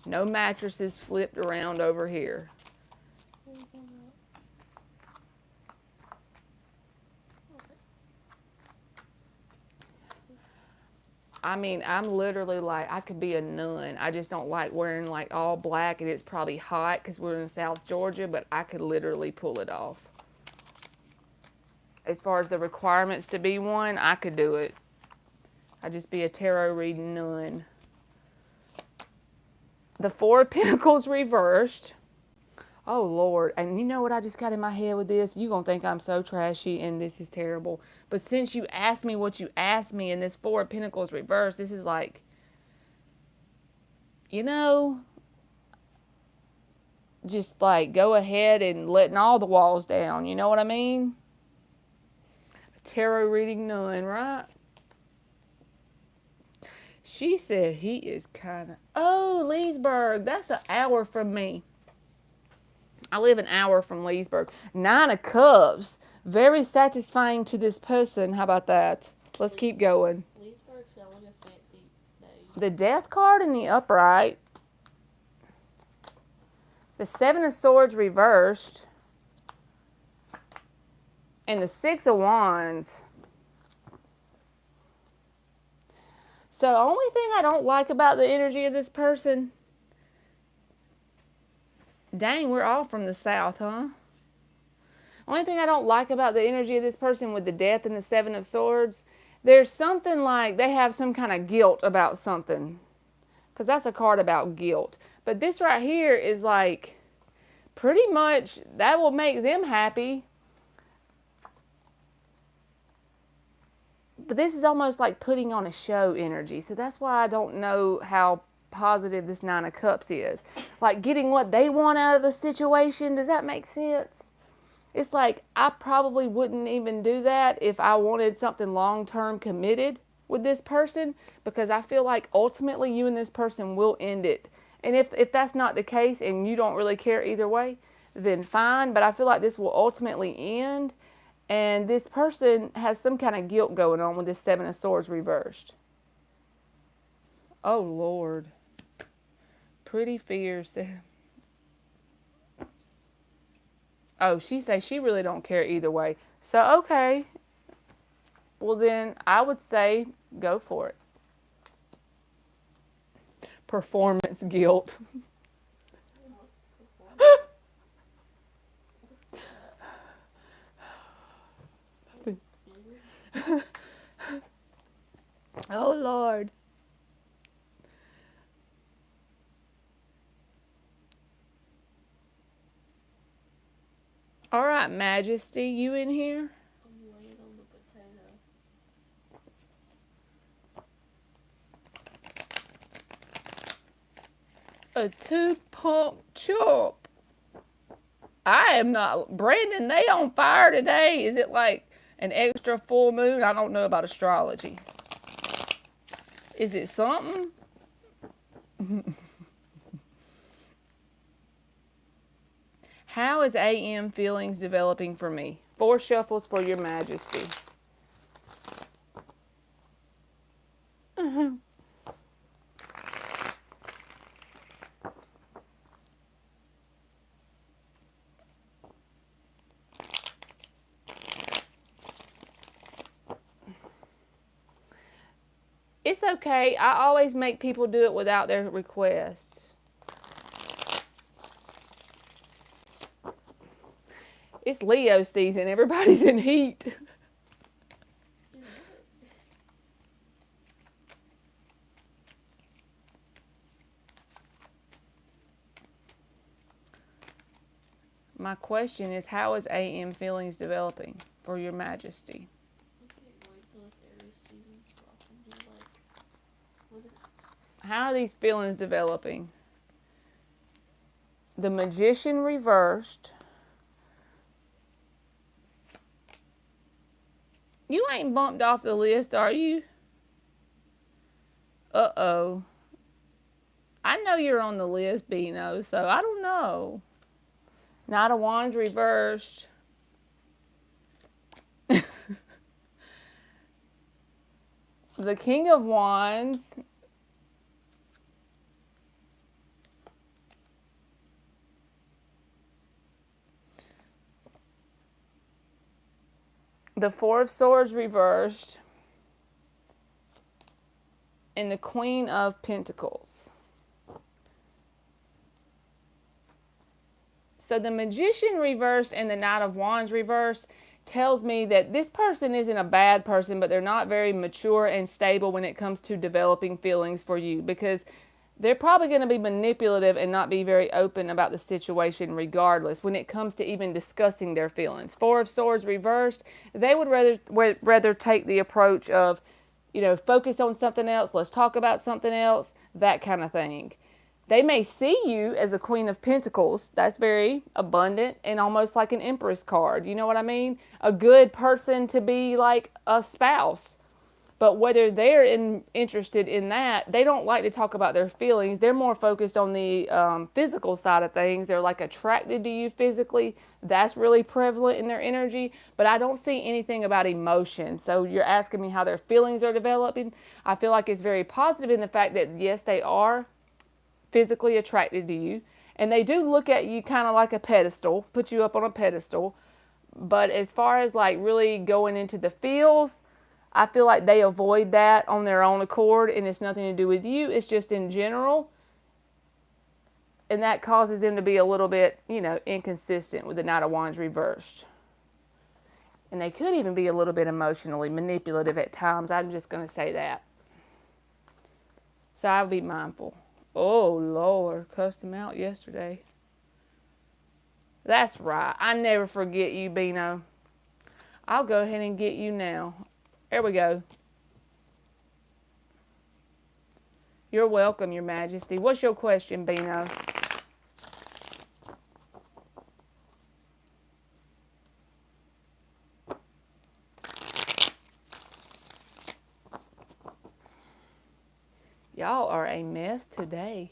No mattresses flipped around over here. I mean, I'm literally like, I could be a nun. I just don't like wearing like all black, and it's probably hot because we're in South Georgia, but I could literally pull it off. As far as the requirements to be one, I could do it. I'd just be a tarot reading nun. The Four of Pentacles reversed. Oh, Lord. And you know what I just got in my head with this? You're going to think I'm so trashy and this is terrible. But since you asked me what you asked me and this Four of Pentacles reversed, this is like, you know, just like go ahead and letting all the walls down. You know what I mean? A tarot reading nun, right? She said he is kind of... Oh, Leesburg. That's an hour from me. I live an hour from Leesburg. 9 of Cups. Very satisfying to this person. How about that? Let's keep going. Leesburg sounds like a fancy name. The Death card in the upright. The Seven of Swords reversed. And the Six of Wands. So, the only thing I don't like about the energy of this person... Dang, we're all from the South, huh? Only thing I don't like about the energy of this person with the Death and the Seven of Swords, there's something like they have some kind of guilt about something. Because that's a card about guilt. But this right here is like, pretty much, that will make them happy. But this is almost like putting on a show energy. So that's why I don't know how positive this Nine of Cups is. Like getting what they want out of the situation. Does that make sense? It's like I probably wouldn't even do that if I wanted something long-term committed with this person, because I feel like ultimately you and this person will end it. And if that's not the case and you don't really care either way, then fine. But I feel like this will ultimately end, and this person has some kind of guilt going on with this Seven of Swords reversed. Oh, Lord. Pretty fierce. Oh, she says she really don't care either way. So, okay. Well, then I would say go for it. Performance guilt. Oh, Lord. All right, Majesty, you in here? I'm laying on the potato. A two-pump chop. I am not... Brandon, they on fire today. Is it like an extra full moon? I don't know about astrology. Is it something? How is AM feelings developing for me? 4 shuffles for your Majesty. It's okay. I always make people do it without their request. It's Leo season. Everybody's in heat. My question is, how is AM feelings developing for your Majesty? I can't wait till this Aries season so I can do like... How are these feelings developing? The Magician reversed. You ain't bumped off the list, are you? Uh-oh. I know you're on the list, Beano, so I don't know. Knight of Wands reversed. The King of Wands. The Four of Swords reversed. and the Queen of Pentacles. So the Magician reversed and the Knight of Wands reversed tells me that this person isn't a bad person, but they're not very mature and stable when it comes to developing feelings for you, because they're probably going to be manipulative and not be very open about the situation regardless when it comes to even discussing their feelings. Four of Swords reversed, they would rather take the approach of, focus on something else, let's talk about something else, that kind of thing. They may see you as a Queen of Pentacles. That's very abundant and almost like an Empress card. You know what I mean? A good person to be like a spouse. But whether they're interested in that, they don't like to talk about their feelings. They're more focused on the physical side of things. They're like attracted to you physically. That's really prevalent in their energy. But I don't see anything about emotion. So you're asking me how their feelings are developing. I feel like it's very positive in the fact that, yes, they are physically attracted to you, and they do look at you kind of like a pedestal, put you up on a pedestal. But as far as like really going into the feels, I feel like they avoid that on their own accord, and it's nothing to do with you, it's just in general, and that causes them to be a little bit, inconsistent with the Knight of Wands reversed. And they could even be a little bit emotionally manipulative at times. I'm just going to say that. So I'll be mindful. Oh, Lord, cussed him out yesterday. That's right. I never forget you, Beano. I'll go ahead and get you now. There we go. You're welcome, Your Majesty. What's your question, Beano? Y'all are a mess today.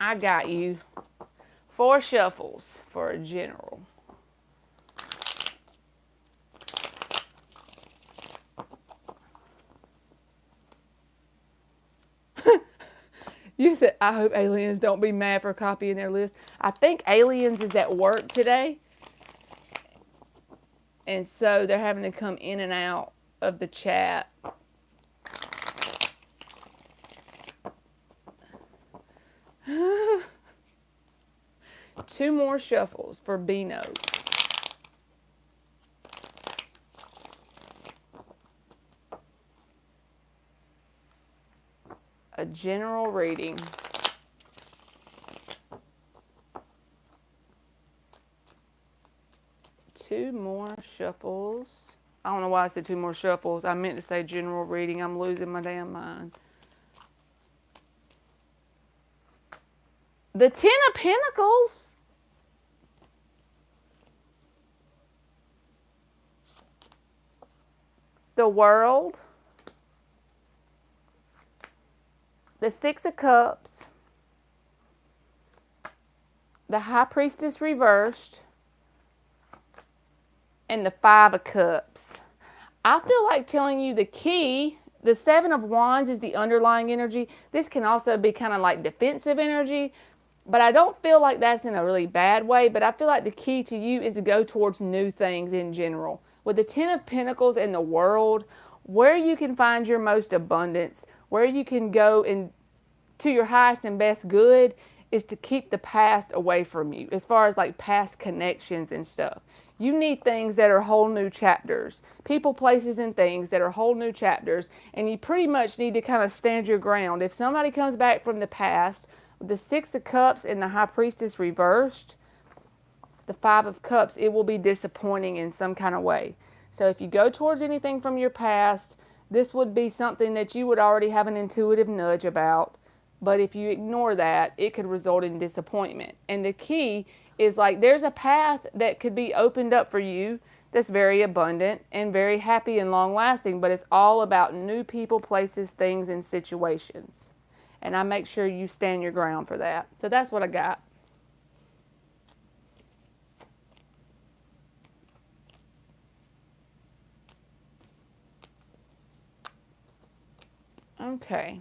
I got you 4 shuffles for a general. You said, I hope aliens don't be mad for copying their list. I think aliens is at work today. And so they're having to come in and out of the chat. Two more shuffles for Beano. A general reading. Two more shuffles. I don't know why I said 2 more shuffles. I meant to say general reading. I'm losing my damn mind. The 10 of Pentacles. The World. The 6 of Cups. The High Priestess reversed. And the 5 of Cups. I feel like telling you the key, the 7 of Wands is the underlying energy. This can also be kind of like defensive energy, but I don't feel like that's in a really bad way. But I feel like the key to you is to go towards new things in general. With the 10 of Pentacles and the World, where you can find your most abundance, where you can go and to your highest and best good is to keep the past away from you, as far as like past connections and stuff. You need things that are whole new chapters. People, places, and things that are whole new chapters. And you pretty much need to kind of stand your ground. If somebody comes back from the past with the 6 of Cups and the High Priestess reversed, the 5 of Cups, it will be disappointing in some kind of way. So if you go towards anything from your past, this would be something that you would already have an intuitive nudge about. But if you ignore that, it could result in disappointment. And the key is like there's a path that could be opened up for you that's very abundant and very happy and long lasting, but it's all about new people, places, things, and situations. And I make sure you stand your ground for that. So that's what I got. Okay.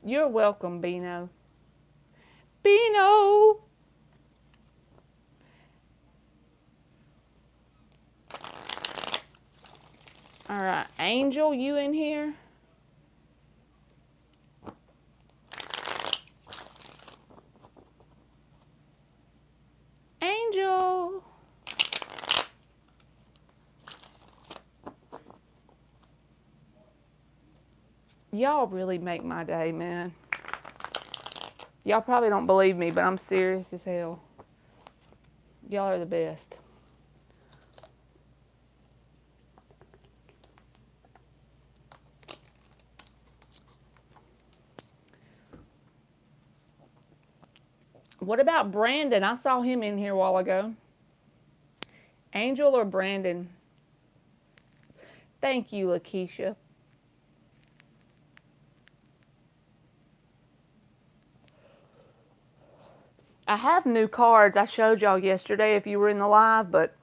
You're welcome, Beano. Beano! All right, Angel, you in here? Angel. Y'all really make my day, man. Y'all probably don't believe me, but I'm serious as hell. Y'all are the best. What about Brandon? I saw him in here a while ago. Angel or Brandon? Thank you, Lakeisha. I have new cards. I showed y'all yesterday if you were in the live, but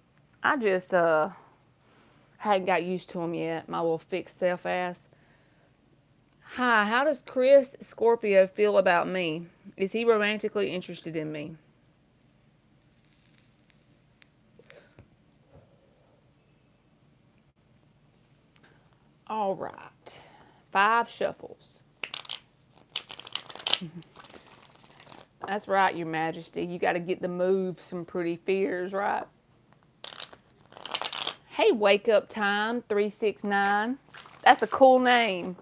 I just hadn't got used to them yet. My little fixed self ass. Hi, how does Chris Scorpio feel about me? Is he romantically interested in me? All right. 5 shuffles. That's right, Your Majesty. You got to get the moves some pretty fears, right? Hey, Wake Up Time 369. That's a cool name.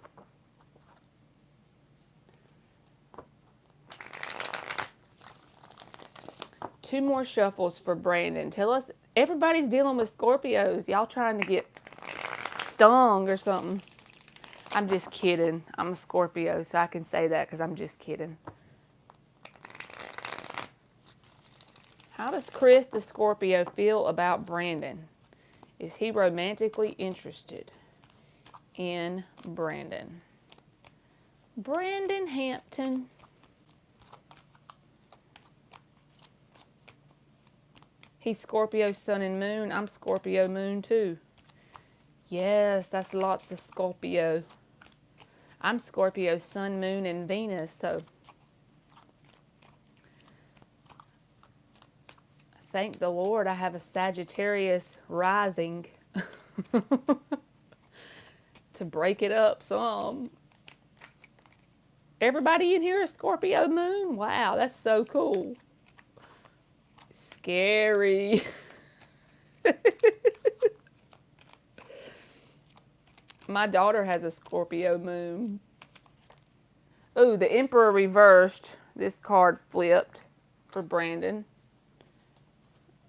Two more shuffles for Brandon. Tell us, everybody's dealing with Scorpios. Y'all trying to get stung or something. I'm just kidding. I'm a Scorpio, so I can say that because I'm just kidding. How does Chris the Scorpio feel about Brandon? Is he romantically interested in Brandon? Brandon Hampton. He's Scorpio Sun and Moon. I'm Scorpio Moon too. Yes, that's lots of Scorpio. I'm Scorpio Sun, Moon, and Venus, so thank the Lord I have a Sagittarius rising to break it up some. Everybody in here is Scorpio Moon? Wow, that's so cool. Scary. My daughter has a Scorpio Moon. Ooh, the Emperor reversed. This card flipped for Brandon.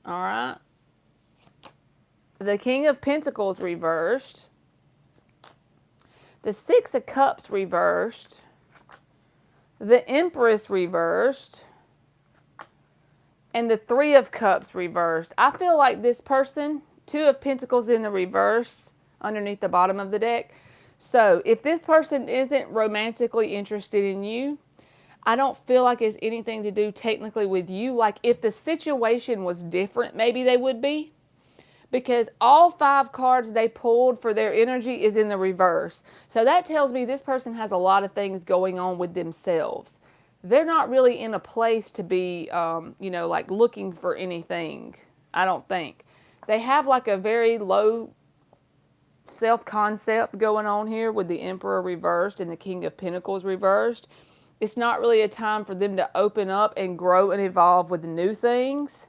All right. The King of Pentacles reversed. The Six of Cups reversed. The Empress reversed. And the Three of Cups reversed. I feel like this person, Two of Pentacles in the reverse, underneath the bottom of the deck. So if this person isn't romantically interested in you, I don't feel like it's anything to do technically with you. Like if the situation was different, maybe they would be. Because all 5 cards they pulled for their energy is in the reverse. So that tells me this person has a lot of things going on with themselves. They're not really in a place to be, like looking for anything, I don't think. They have like a very low self-concept going on here with the Emperor reversed and the King of Pentacles reversed. It's not really a time for them to open up and grow and evolve with new things.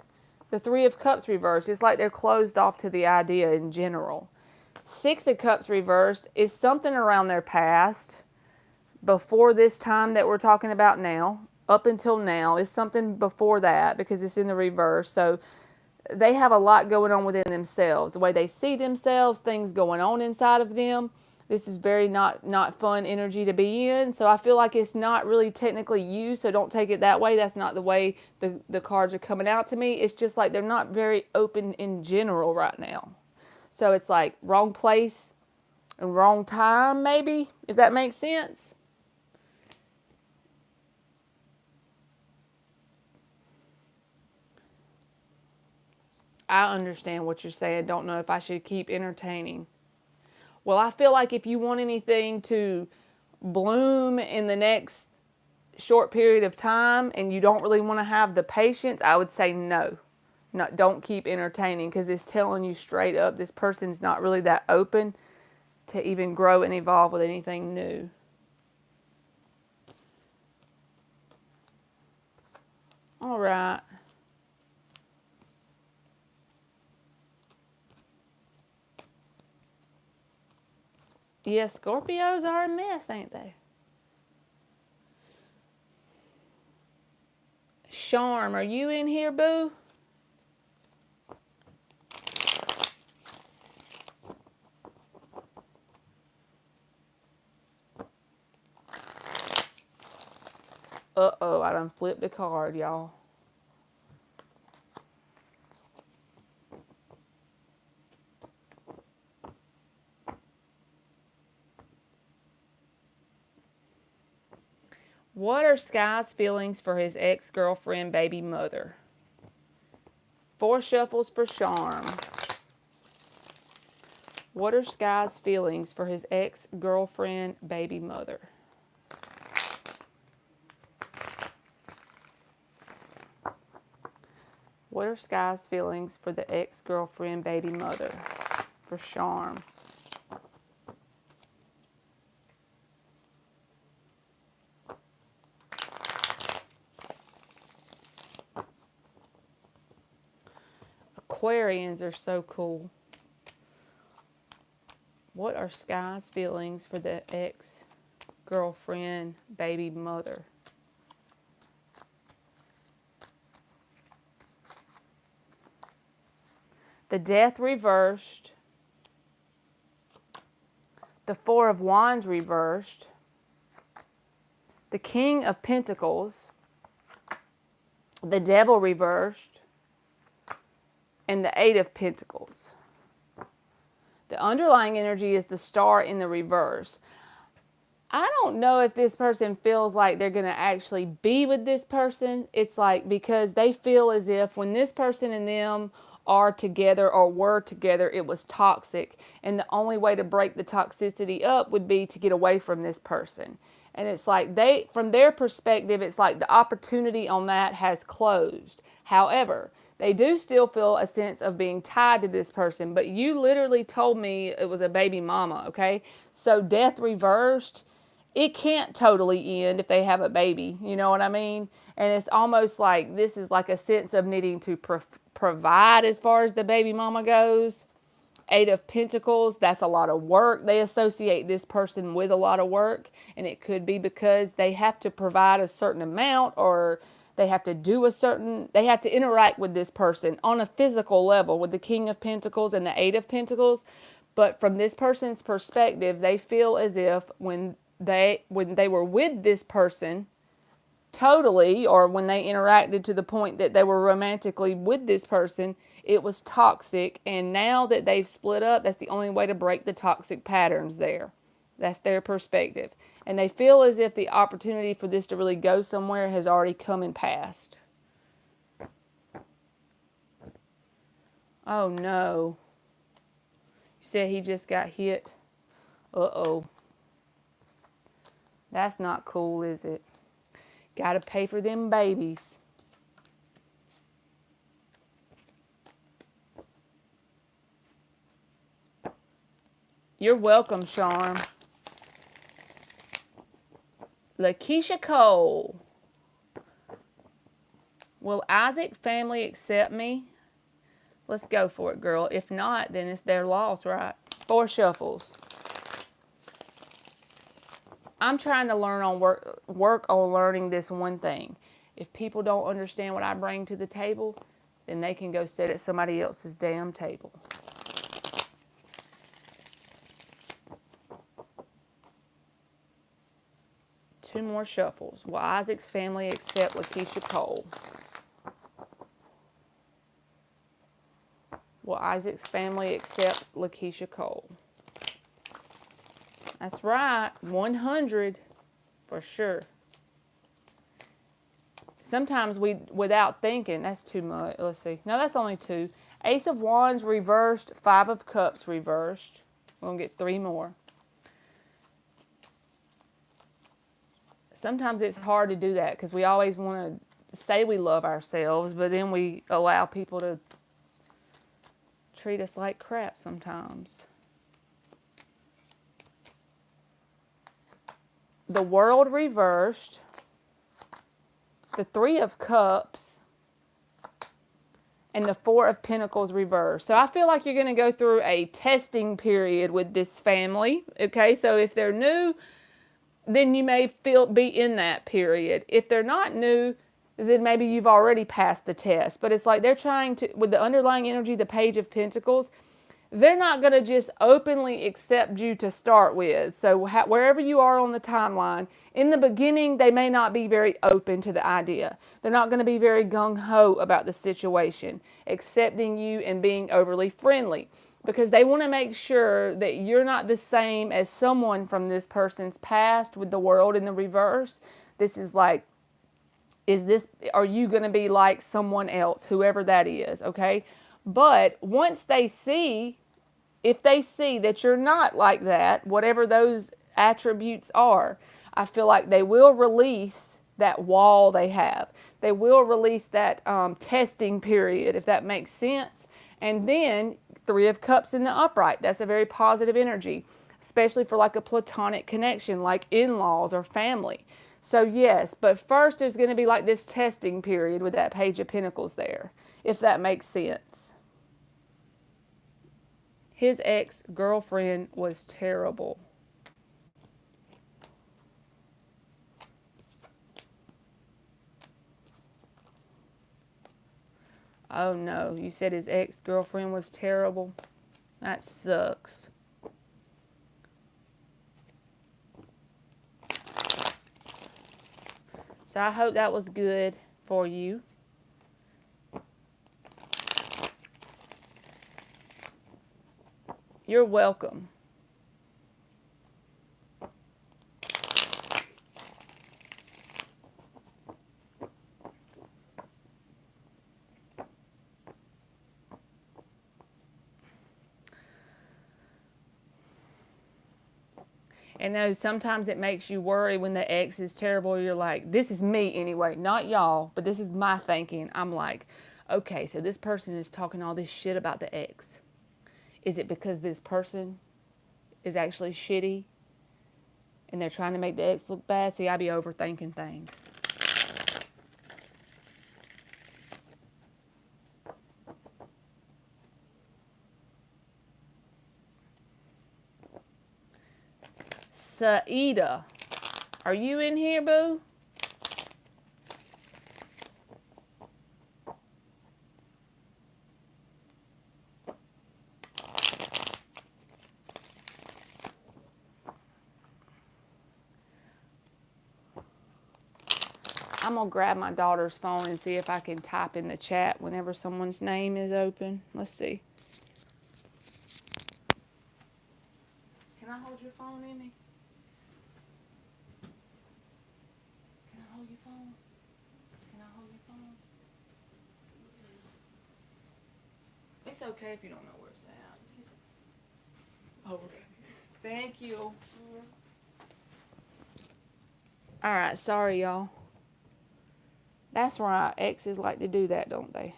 The Three of Cups reversed, it's like they're closed off to the idea in general. Six of Cups reversed is something around their past before this time that we're talking about now. Up until now is something before that because it's in the reverse. So they have a lot going on within themselves. The way they see themselves, things going on inside of them. This is very not fun energy to be in. So I feel like it's not really technically you, so don't take it that way. That's not the way the cards are coming out to me. It's just like they're not very open in general right now. So it's like wrong place and wrong time, maybe, if that makes sense. I understand what you're saying. Don't know if I should keep entertaining. Well, I feel like if you want anything to bloom in the next short period of time and you don't really want to have the patience, I would say no. No, don't keep entertaining because it's telling you straight up this person's not really that open. to even grow and evolve with anything new. All right. Yeah, Scorpios are a mess, ain't they? Charm, are you in here, boo? Uh-oh, I done flipped a card, y'all. What are Sky's feelings for his ex-girlfriend, baby mother? 4 shuffles for Charm. What are Sky's feelings for his ex-girlfriend, baby mother? What are Sky's feelings for the ex-girlfriend, baby mother? For Charm. Aquarians are so cool. What are Sky's feelings for the ex-girlfriend, baby mother? The Death reversed. The 4 of Wands reversed. The King of Pentacles. The Devil reversed. And the 8 of Pentacles. The underlying energy is the Star in the reverse. I don't know if this person feels like they're going to actually be with this person. It's like because they feel as if when this person and them are together or were together, it was toxic. And the only way to break the toxicity up would be to get away from this person. And it's like from their perspective, it's like the opportunity on that has closed. However, they do still feel a sense of being tied to this person. But you literally told me it was a baby mama, okay? So Death reversed. It can't totally end if they have a baby, you know what I mean? And it's almost like this is like a sense of needing to provide as far as the baby mama goes. 8 of Pentacles, that's a lot of work. They associate this person with a lot of work, and it could be because they have to provide a certain amount or they have to they have to interact with this person on a physical level with the King of Pentacles and the 8 of Pentacles. But from this person's perspective, they feel as if when they were with this person totally, or when they interacted to the point that they were romantically with this person, it was toxic. And now that they've split up, that's the only way to break the toxic patterns there. That's their perspective. And they feel as if the opportunity for this to really go somewhere has already come and passed. Oh no. You said he just got hit. Uh-oh. That's not cool, is it? Gotta pay for them babies. You're welcome, Charm. Lakeisha Cole. Will Isaac family accept me? Let's go for it, girl. If not, then it's their loss, right? 4 shuffles. I'm trying to work on learning this one thing. If people don't understand what I bring to the table, then they can go sit at somebody else's damn table. Two more shuffles. Will Isaac's family accept Lakeisha Cole? Will Isaac's family accept Lakeisha Cole? That's right, 100 for sure. Sometimes without thinking, that's too much. Let's see. No, that's only 2. Ace of Wands reversed, 5 of Cups reversed. We're going to get 3 more. Sometimes it's hard to do that because we always want to say we love ourselves, but then we allow people to treat us like crap sometimes. the World reversed, the Three of Cups, and the Four of Pentacles reversed. So I feel like you're going to go through a testing period with this family. Okay, so if they're new, then you may be in that period. If they're not new, then maybe you've already passed the test. But it's like they're trying to, with the underlying energy, the Page of Pentacles, they're not going to just openly accept you to start with. So wherever you are on the timeline, in the beginning, they may not be very open to the idea. They're not going to be very gung-ho about the situation, accepting you and being overly friendly, because they want to make sure that you're not the same as someone from this person's past with the World in the reverse. This is like, are you going to be like someone else, whoever that is, okay? But once they see, if they see that you're not like that, whatever those attributes are, I feel like they will release that wall they have. They will release that testing period, if that makes sense. And then Three of Cups in the upright. That's a very positive energy, especially for like a platonic connection, like in-laws or family. So yes, but first there's going to be like this testing period with that Page of Pentacles there, if that makes sense. His ex-girlfriend was terrible. Oh no, you said his ex-girlfriend was terrible? That sucks. So I hope that was good for you. You're welcome. And no, sometimes it makes you worry when the ex is terrible. You're like, this is me anyway, not y'all, but this is my thinking. I'm like, okay, so this person is talking all this shit about the ex. Is it because this person is actually shitty and they're trying to make the ex look bad? See, I be overthinking things. Saida, are you in here, boo? I'm going to grab my daughter's phone and see if I can type in the chat whenever someone's name is open. Let's see. Can I hold your phone, Emmy? Can I hold your phone? Can I hold your phone? It's okay if you don't know where it's at. Oh, okay. Thank you. All right, sorry, y'all. That's right. Exes like to do that, don't they?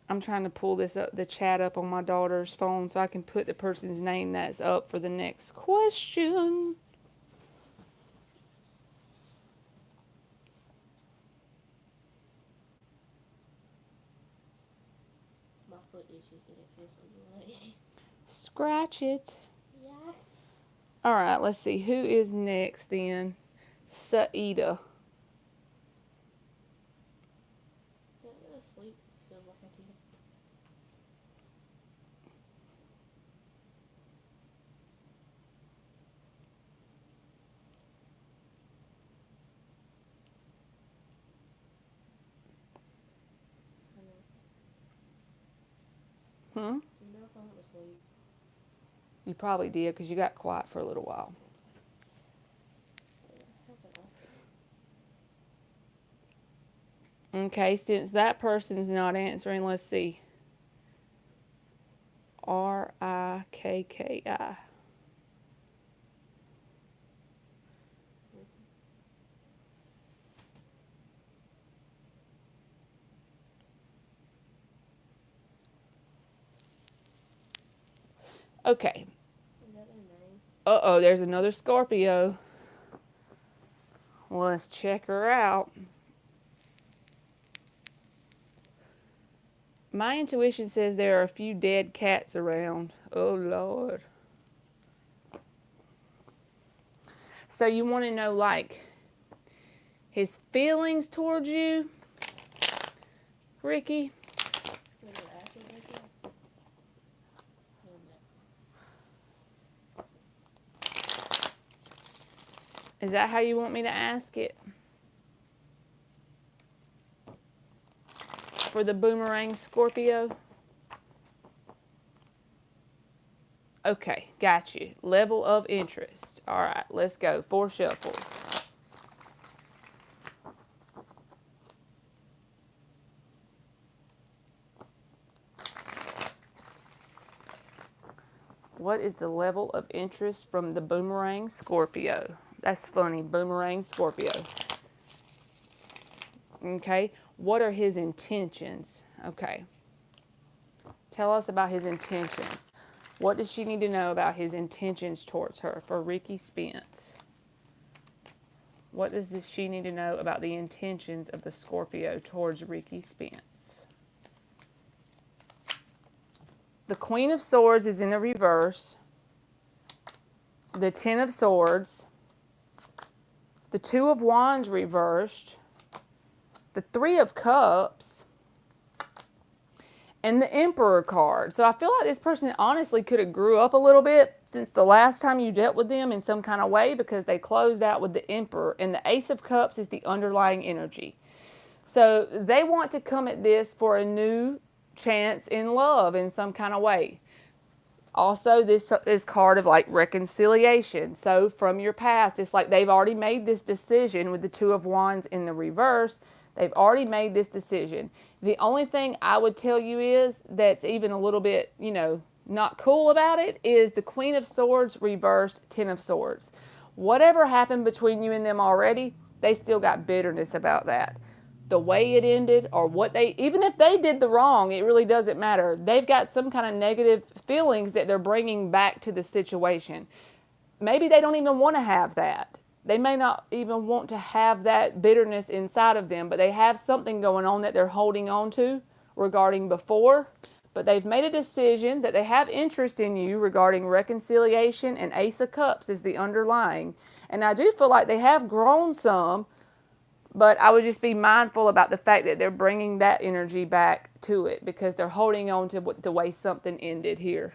I'm trying to pull this up, the chat up on my daughter's phone so I can put the person's name that's up for the next question. My foot itches and it feels so good. Scratch it. Yeah. All right, let's see. Who is next then? Saida. Yeah, I go to sleep. Feels like I can. Hmm? You know if I went to sleep. You probably did because you got quiet for a little while. Okay, since that person's not answering, let's see. Rikki. Okay. Is that a name? Uh-oh, there's another Scorpio. Well, let's check her out. My intuition says there are a few dead cats around. Oh, Lord. So you want to know, like, his feelings towards you, Ricky? Is that how you want me to ask it? For the boomerang Scorpio? Okay, got you. Level of interest. All right, let's go. 4 shuffles. What is the level of interest from the boomerang Scorpio? That's funny, boomerang Scorpio. Okay, what are his intentions? Okay, tell us about his intentions. What does she need to know about his intentions towards her for Ricky Spence? What does she need to know about the intentions of the Scorpio towards Ricky Spence? The Queen of Swords is in the reverse. The Ten of Swords. The Two of Wands reversed. The Three of Cups. And the Emperor card. So I feel like this person honestly could have grew up a little bit since the last time you dealt with them in some kind of way, because they closed out with the Emperor. And the Ace of Cups is the underlying energy. So they want to come at this for a new chance in love in some kind of way. Also, this is card of like reconciliation. So from your past, it's like they've already made this decision with the Two of Wands in the reverse. They've already made this decision. The only thing I would tell you is that's even a little bit, not cool about it is the Queen of Swords reversed Ten of Swords. Whatever happened between you and them already, they still got bitterness about that. The way it ended, or even if they did the wrong, it really doesn't matter. They've got some kind of negative feelings that they're bringing back to the situation. Maybe they don't even want to have that. They may not even want to have that bitterness inside of them, but they have something going on that they're holding on to regarding before. But they've made a decision that they have interest in you regarding reconciliation, and Ace of Cups is the underlying. And I do feel like they have grown some, but I would just be mindful about the fact that they're bringing that energy back to it because they're holding on to the way something ended here.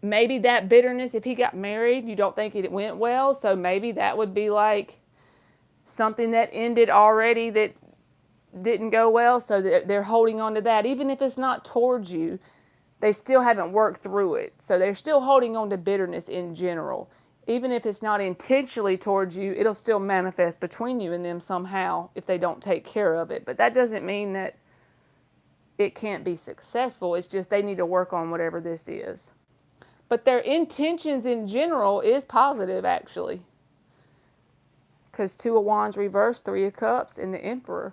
Maybe that bitterness, if he got married, you don't think it went well, so maybe that would be like something that ended already that didn't go well, so they're holding on to that. Even if it's not towards you, they still haven't worked through it. So they're still holding on to bitterness in general. Even if it's not intentionally towards you, it'll still manifest between you and them somehow if they don't take care of it. But that doesn't mean that it can't be successful. It's just they need to work on whatever this is. But their intentions in general is positive, actually. Because Two of Wands reversed, Three of Cups, and the Emperor.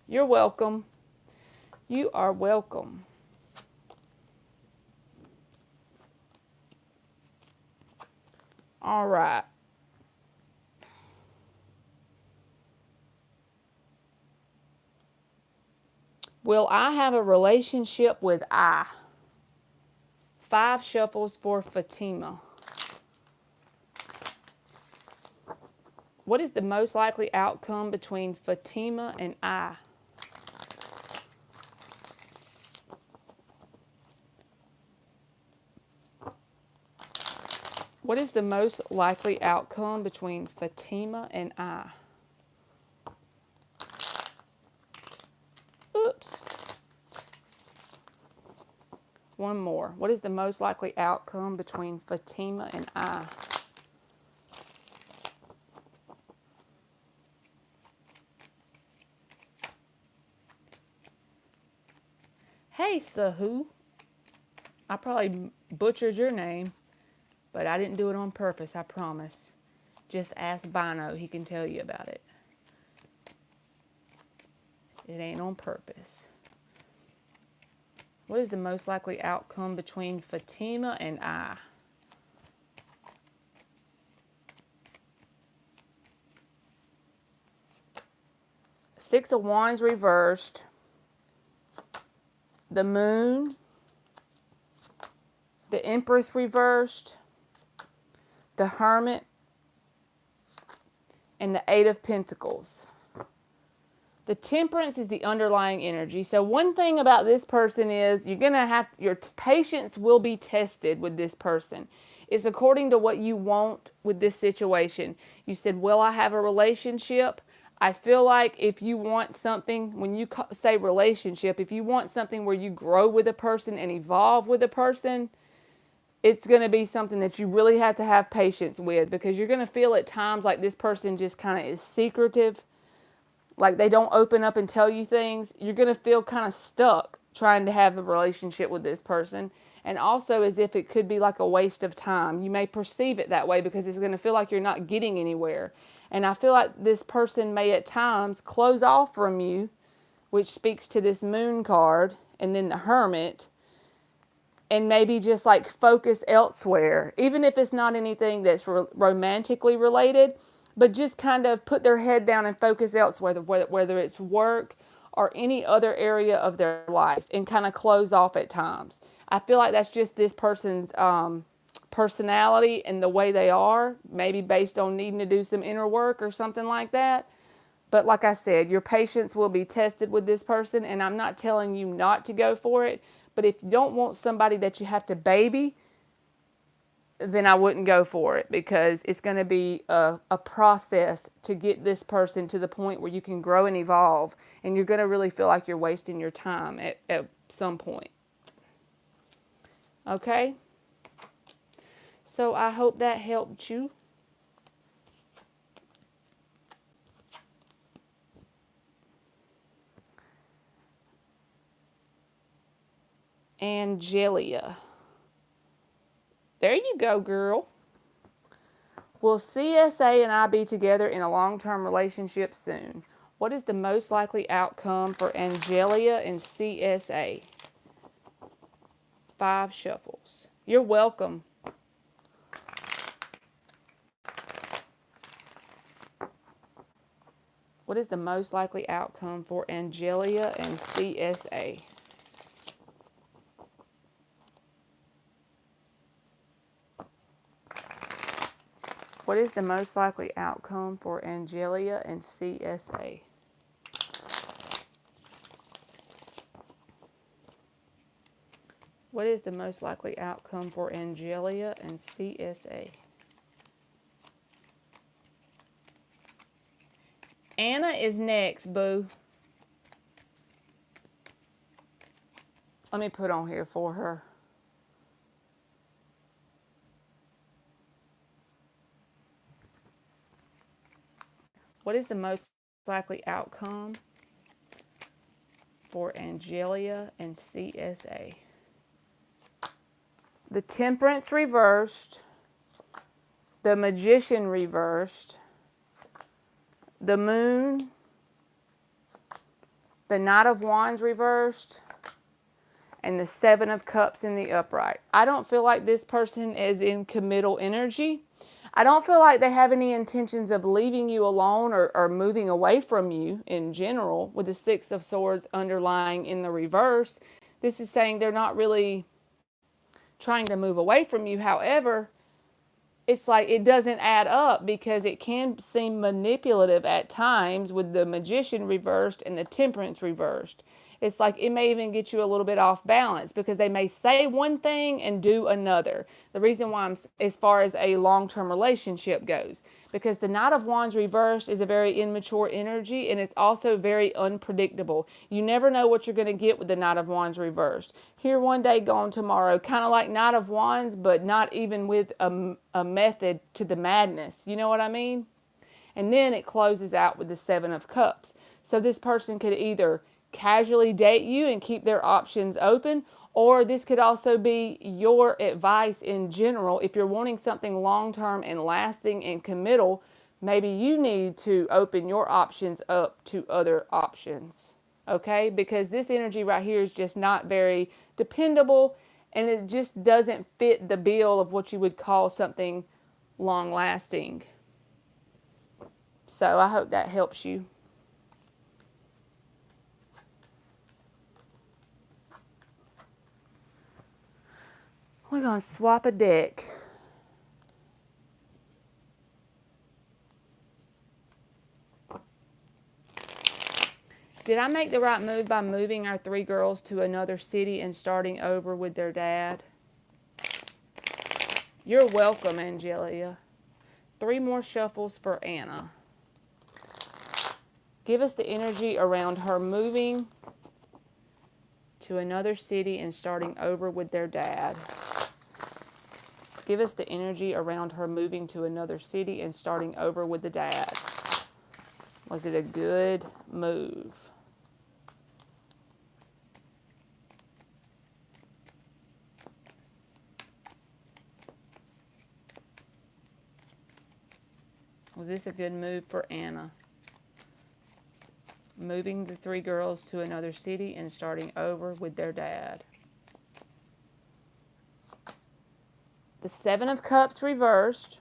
You're welcome. You are welcome. All right. Will I have a relationship with I? 5 shuffles for Fatima. What is the most likely outcome between Fatima and I? What is the most likely outcome between Fatima and I? Oops. One more. What is the most likely outcome between Fatima and I? Hey, Sahu. I probably butchered your name, but I didn't do it on purpose, I promise. Just ask Bino, he can tell you about it. It ain't on purpose. What is the most likely outcome between Fatima and I? Six of Wands reversed, the Moon, the Empress reversed, the Hermit, and the Eight of Pentacles. The Temperance is the underlying energy. So one thing about this person is you're going to have, your patience will be tested with this person. It's according to what you want with this situation. You said, well, I have a relationship. I feel like if you want something, when you say relationship, if you want something where you grow with a person and evolve with a person, it's going to be something that you really have to have patience with, because you're going to feel at times like this person just kind of is secretive, like they don't open up and tell you things. You're going to feel kind of stuck trying to have a relationship with this person. And also as if it could be like a waste of time. You may perceive it that way because it's going to feel like you're not getting anywhere. And I feel like this person may at times close off from you, which speaks to this Moon card and then the Hermit, and maybe just like focus elsewhere, even if it's not anything that's romantically related, but just kind of put their head down and focus elsewhere, whether it's work or any other area of their life, and kind of close off at times. I feel like that's just this person's personality and the way they are, maybe based on needing to do some inner work or something like that. But like I said, your patience will be tested with this person, and I'm not telling you not to go for it, but if you don't want somebody that you have to baby, then I wouldn't go for it, because it's going to be a process to get this person to the point where you can grow and evolve, and you're going to really feel like you're wasting your time at some point. Okay? So I hope that helped you. Angelia. There you go, girl. Will CSA and I be together in a long-term relationship soon? What is the most likely outcome for Angelia and CSA? 5 shuffles. You're welcome. What is the most likely outcome for Angelia and CSA? What is the most likely outcome for Angelia and CSA? What is the most likely outcome for Angelia and CSA? Anna is next, boo. Let me put on here for her. What is the most likely outcome for Angelia and CSA? The Temperance reversed, the Magician reversed, the Moon, the Knight of Wands reversed, and the Seven of Cups in the upright. I don't feel like this person is in committal energy. I don't feel like they have any intentions of leaving you alone or moving away from you in general, with the Six of Swords underlying in the reverse. This is saying they're not really trying to move away from you. However, it's like it doesn't add up, because it can seem manipulative at times with the Magician reversed and the Temperance reversed. It's like it may even get you a little bit off balance, because they may say one thing and do another. The reason why I'm, as far as a long-term relationship goes, because the Knight of Wands reversed is a very immature energy, and it's also very unpredictable. You never know what you're going to get with the Knight of Wands reversed. Here one day, gone tomorrow. Kind of like Knight of Wands, but not even with a method to the madness. You know what I mean? And then it closes out with the Seven of Cups. So this person could either casually date you and keep their options open, or this could also be your advice in general. If you're wanting something long-term and lasting and committal, maybe you need to open your options up to other options. okay? Because this energy right here is just not very dependable, and it just doesn't fit the bill of what you would call something long lasting. So I hope that helps you. We're going to swap a deck. Did I make the right move by moving our 3 girls to another city and starting over with their dad? You're welcome, Angelia. 3 more shuffles for Anna. Give us the energy around her moving to another city and starting over with their dad. Give us the energy around her moving to another city and starting over with the dad. Was it a good move? Was this a good move for Anna? Moving the 3 girls to another city and starting over with their dad. The 7 of Cups reversed.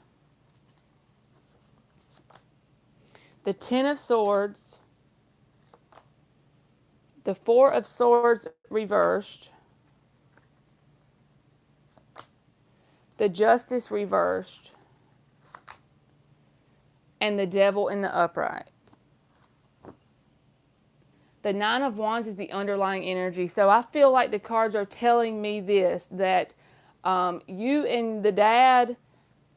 The 10 of Swords. The 4 of Swords reversed. The Justice reversed. And the Devil in the upright. The 9 of Wands is the underlying energy. So I feel like the cards are telling me this, that you and the dad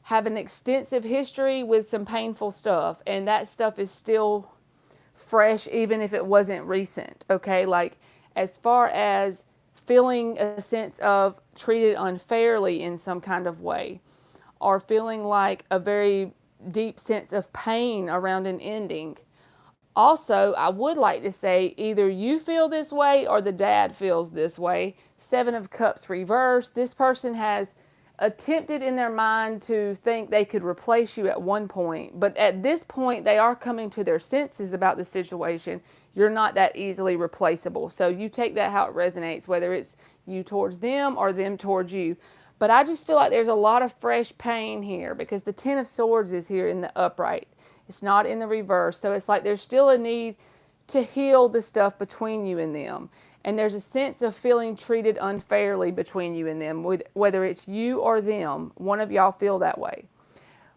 have an extensive history with some painful stuff. And that stuff is still fresh, even if it wasn't recent. Okay, like as far as feeling a sense of treated unfairly in some kind of way, or feeling like a very deep sense of pain around an ending. Also, I would like to say either you feel this way or the dad feels this way. 7 of Cups reversed. This person has attempted in their mind to think they could replace you at one point. But at this point, they are coming to their senses about the situation. You're not that easily replaceable. So you take that how it resonates, whether it's you towards them or them towards you. But I just feel like there's a lot of fresh pain here because the 10 of Swords is here in the upright. It's not in the reverse. So it's like there's still a need to heal the stuff between you and them. And there's a sense of feeling treated unfairly between you and them, whether it's you or them. One of y'all feel that way.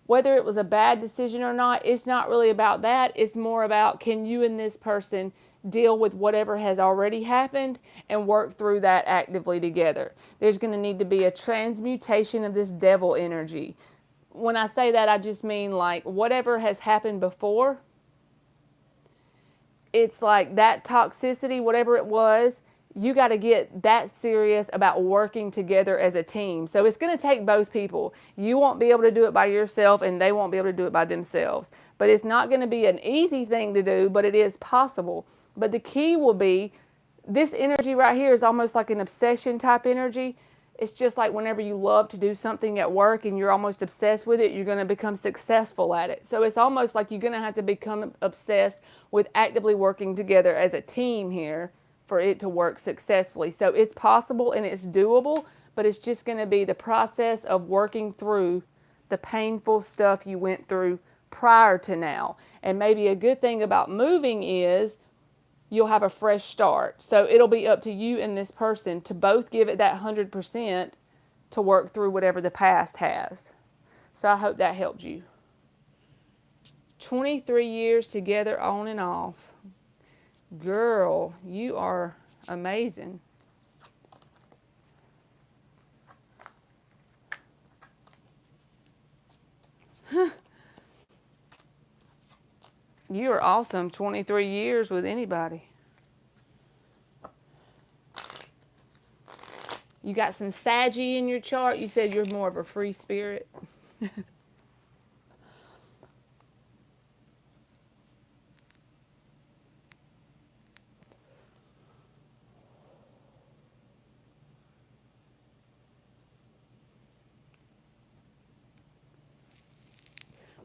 Whether it was a bad decision or not, it's not really about that. It's more about, can you and this person deal with whatever has already happened and work through that actively together. There's going to need to be a transmutation of this devil energy. When I say that, I just mean like whatever has happened before, it's like that toxicity, whatever it was, you got to get that serious about working together as a team. So it's going to take both people. You won't be able to do it by yourself and they won't be able to do it by themselves. But it's not going to be an easy thing to do, but it is possible. But the key will be, this energy right here is almost like an obsession type energy. It's just like whenever you love to do something at work and you're almost obsessed with it, you're going to become successful at it. So it's almost like you're going to have to become obsessed with actively working together as a team here for it to work successfully. So it's possible and it's doable, but it's just going to be the process of working through the painful stuff you went through prior to now. And maybe a good thing about moving is you'll have a fresh start. So it'll be up to you and this person to both give it that 100% to work through whatever the past has. So I hope that helped you. 23 years together on and off. Girl, you are amazing. You are awesome. 23 years with anybody. You got some Saggy in your chart. You said you're more of a free spirit.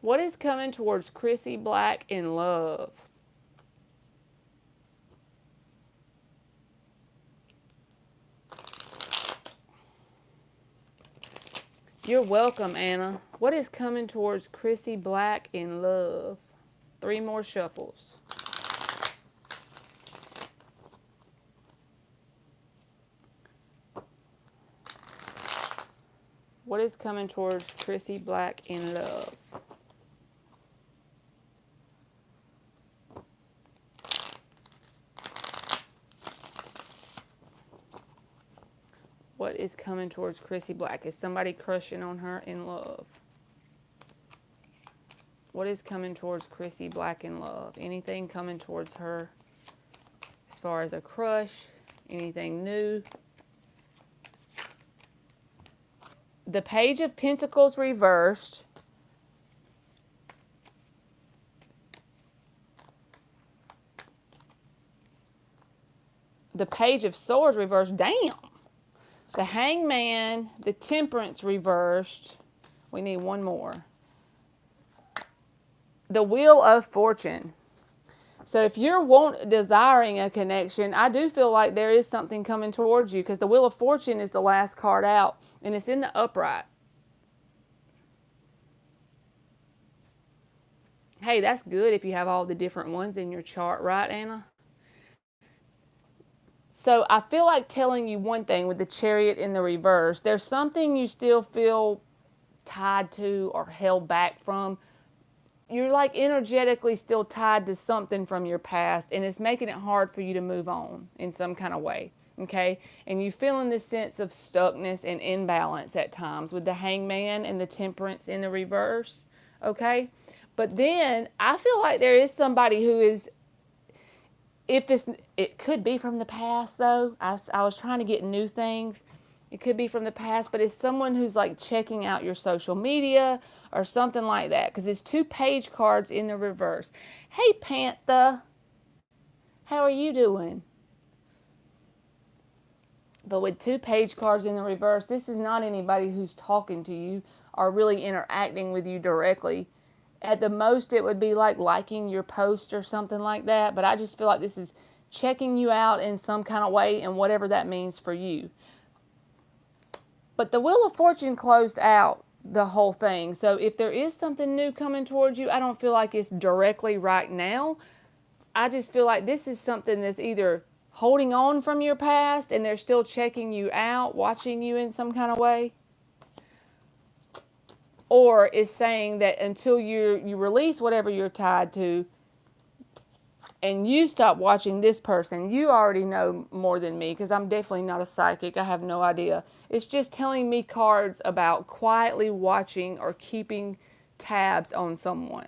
What is coming towards Chrissy Black in love? You're welcome, Anna. What is coming towards Chrissy Black in love? 3 more shuffles. What is coming towards Chrissy Black in love? What is coming towards Chrissy Black? Is somebody crushing on her in love? What is coming towards Chrissy Black in love? Anything coming towards her as far as a crush? Anything new? The Page of Pentacles reversed. The Page of Swords reversed. Damn. The Hangman, the Temperance reversed. We need one more. The Wheel of Fortune. So if you're desiring a connection, I do feel like there is something coming towards you because the Wheel of Fortune is the last card out and it's in the upright. Hey, that's good if you have all the different ones in your chart, right, Anna? So I feel like telling you one thing with the Chariot in the reverse. There's something you still feel tied to or held back from. You're like energetically still tied to something from your past, and it's making it hard for you to move on in some kind of way, okay? And you feeling this sense of stuckness and imbalance at times with the Hangman and the Temperance in the reverse, okay? But then I feel like there is somebody who is, it could be from the past though. I was trying to get new things. It could be from the past, but it's someone who's like checking out your social media or something like that because it's 2 page cards in the reverse. Hey, Panther. How are you doing? But with 2 page cards in the reverse, this is not anybody who's talking to you or really interacting with you directly. At the most, it would be like liking your post or something like that. But I just feel like this is checking you out in some kind of way and whatever that means for you. But the Wheel of Fortune closed out the whole thing. So if there is something new coming towards you, I don't feel like it's directly right now. I just feel like this is something that's either holding on from your past and they're still checking you out, watching you in some kind of way. Or is saying that until you release whatever you're tied to and you stop watching this person, you already know more than me because I'm definitely not a psychic. I have no idea. It's just telling me cards about quietly watching or keeping tabs on someone.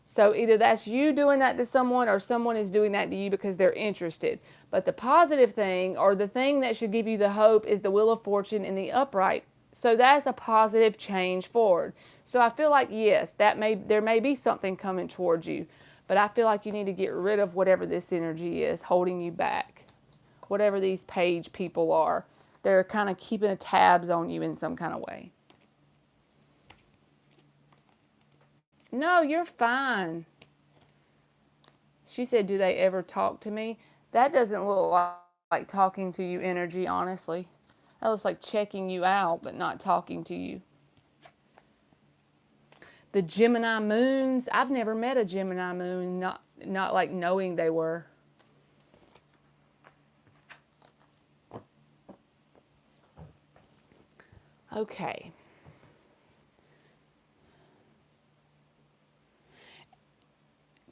So either that's you doing that to someone or someone is doing that to you because they're interested. But the positive thing or the thing that should give you the hope is the Wheel of Fortune in the upright. So that's a positive change forward. So I feel like, yes, there may be something coming towards you, but I feel like you need to get rid of whatever this energy is holding you back. Whatever these page people are, they're kind of keeping tabs on you in some kind of way. No, you're fine. She said, do they ever talk to me? That doesn't look like talking to you energy, honestly. That looks like checking you out, but not talking to you. The Gemini moons, I've never met a Gemini moon, not like knowing they were. Okay.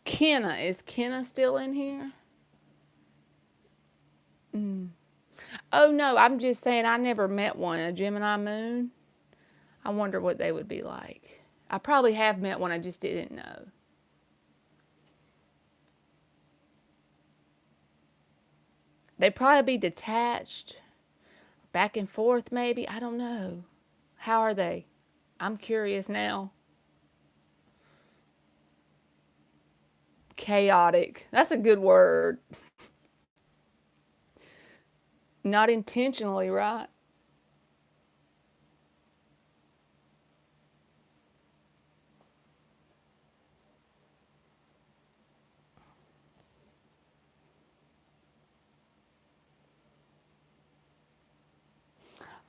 Kenna, is Kenna still in here? Oh no, I'm just saying I never met one, a Gemini moon. I wonder what they would be like. I probably have met one, I just didn't know. They'd probably be detached, back and forth maybe, I don't know. How are they? I'm curious now. Chaotic, that's a good word. Not intentionally, right?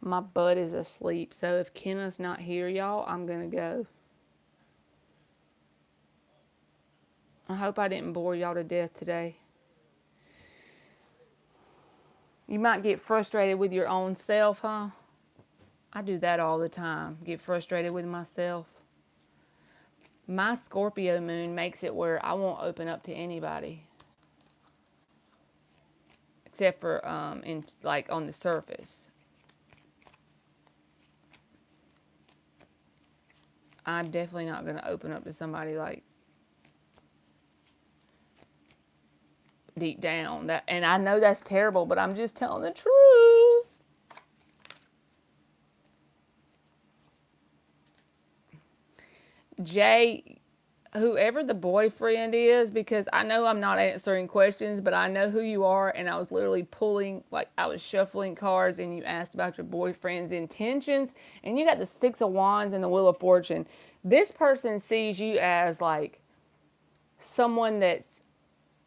My butt is asleep, so if Kenna's not here, y'all, I'm gonna go. I hope I didn't bore y'all to death today. You might get frustrated with your own self, huh? I do that all the time. Get frustrated with myself. My Scorpio moon makes it where I won't open up to anybody. Except for in like on the surface. I'm definitely not gonna open up to somebody like deep down. That, and I know that's terrible, but I'm just telling the truth. Jay, whoever the boyfriend is, because I know I'm not answering questions, but I know who you are, and I was literally pulling, like I was shuffling cards, and you asked about your boyfriend's intentions, and you got the Six of Wands and the Wheel of Fortune. This person sees you as like someone that's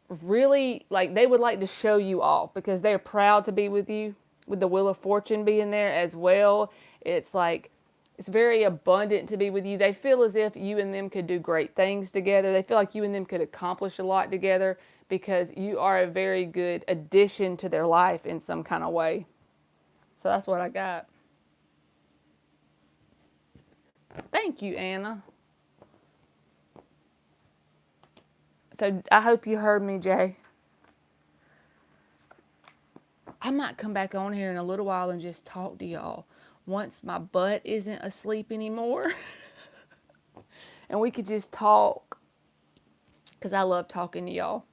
really, like, they would like to show you off because they're proud to be with you, with the Wheel of Fortune being there as well. It's like, it's very abundant to be with you. They feel as if you and them could do great things together. They feel like you and them could accomplish a lot together because you are a very good addition to their life in some kind of way. So that's what I got. Thank you, Anna. So I hope you heard me, Jay. I might come back on here in a little while and just talk to y'all once my butt isn't asleep anymore. And we could just talk because I love talking to y'all.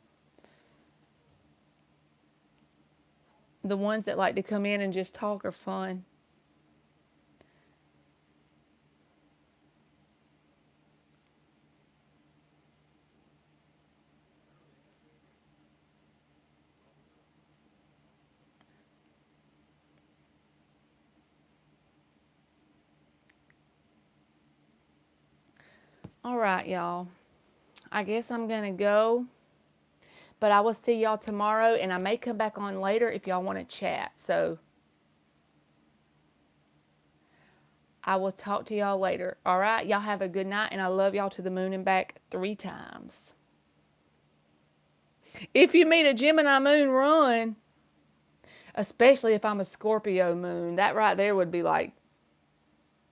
The ones that like to come in and just talk are fun. All right, y'all. I guess I'm going to go. But I will see y'all tomorrow, and I may come back on later if y'all want to chat. So I will talk to y'all later. All right? Y'all have a good night, and I love y'all to the moon and back 3 times. If you meet a Gemini moon, run. Especially if I'm a Scorpio moon. That right there would be like,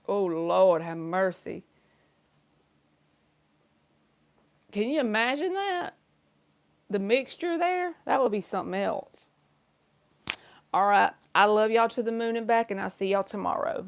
oh, Lord, have mercy. Can you imagine that? The mixture there? That would be something else. All right. I love y'all to the moon and back, and I'll see y'all tomorrow.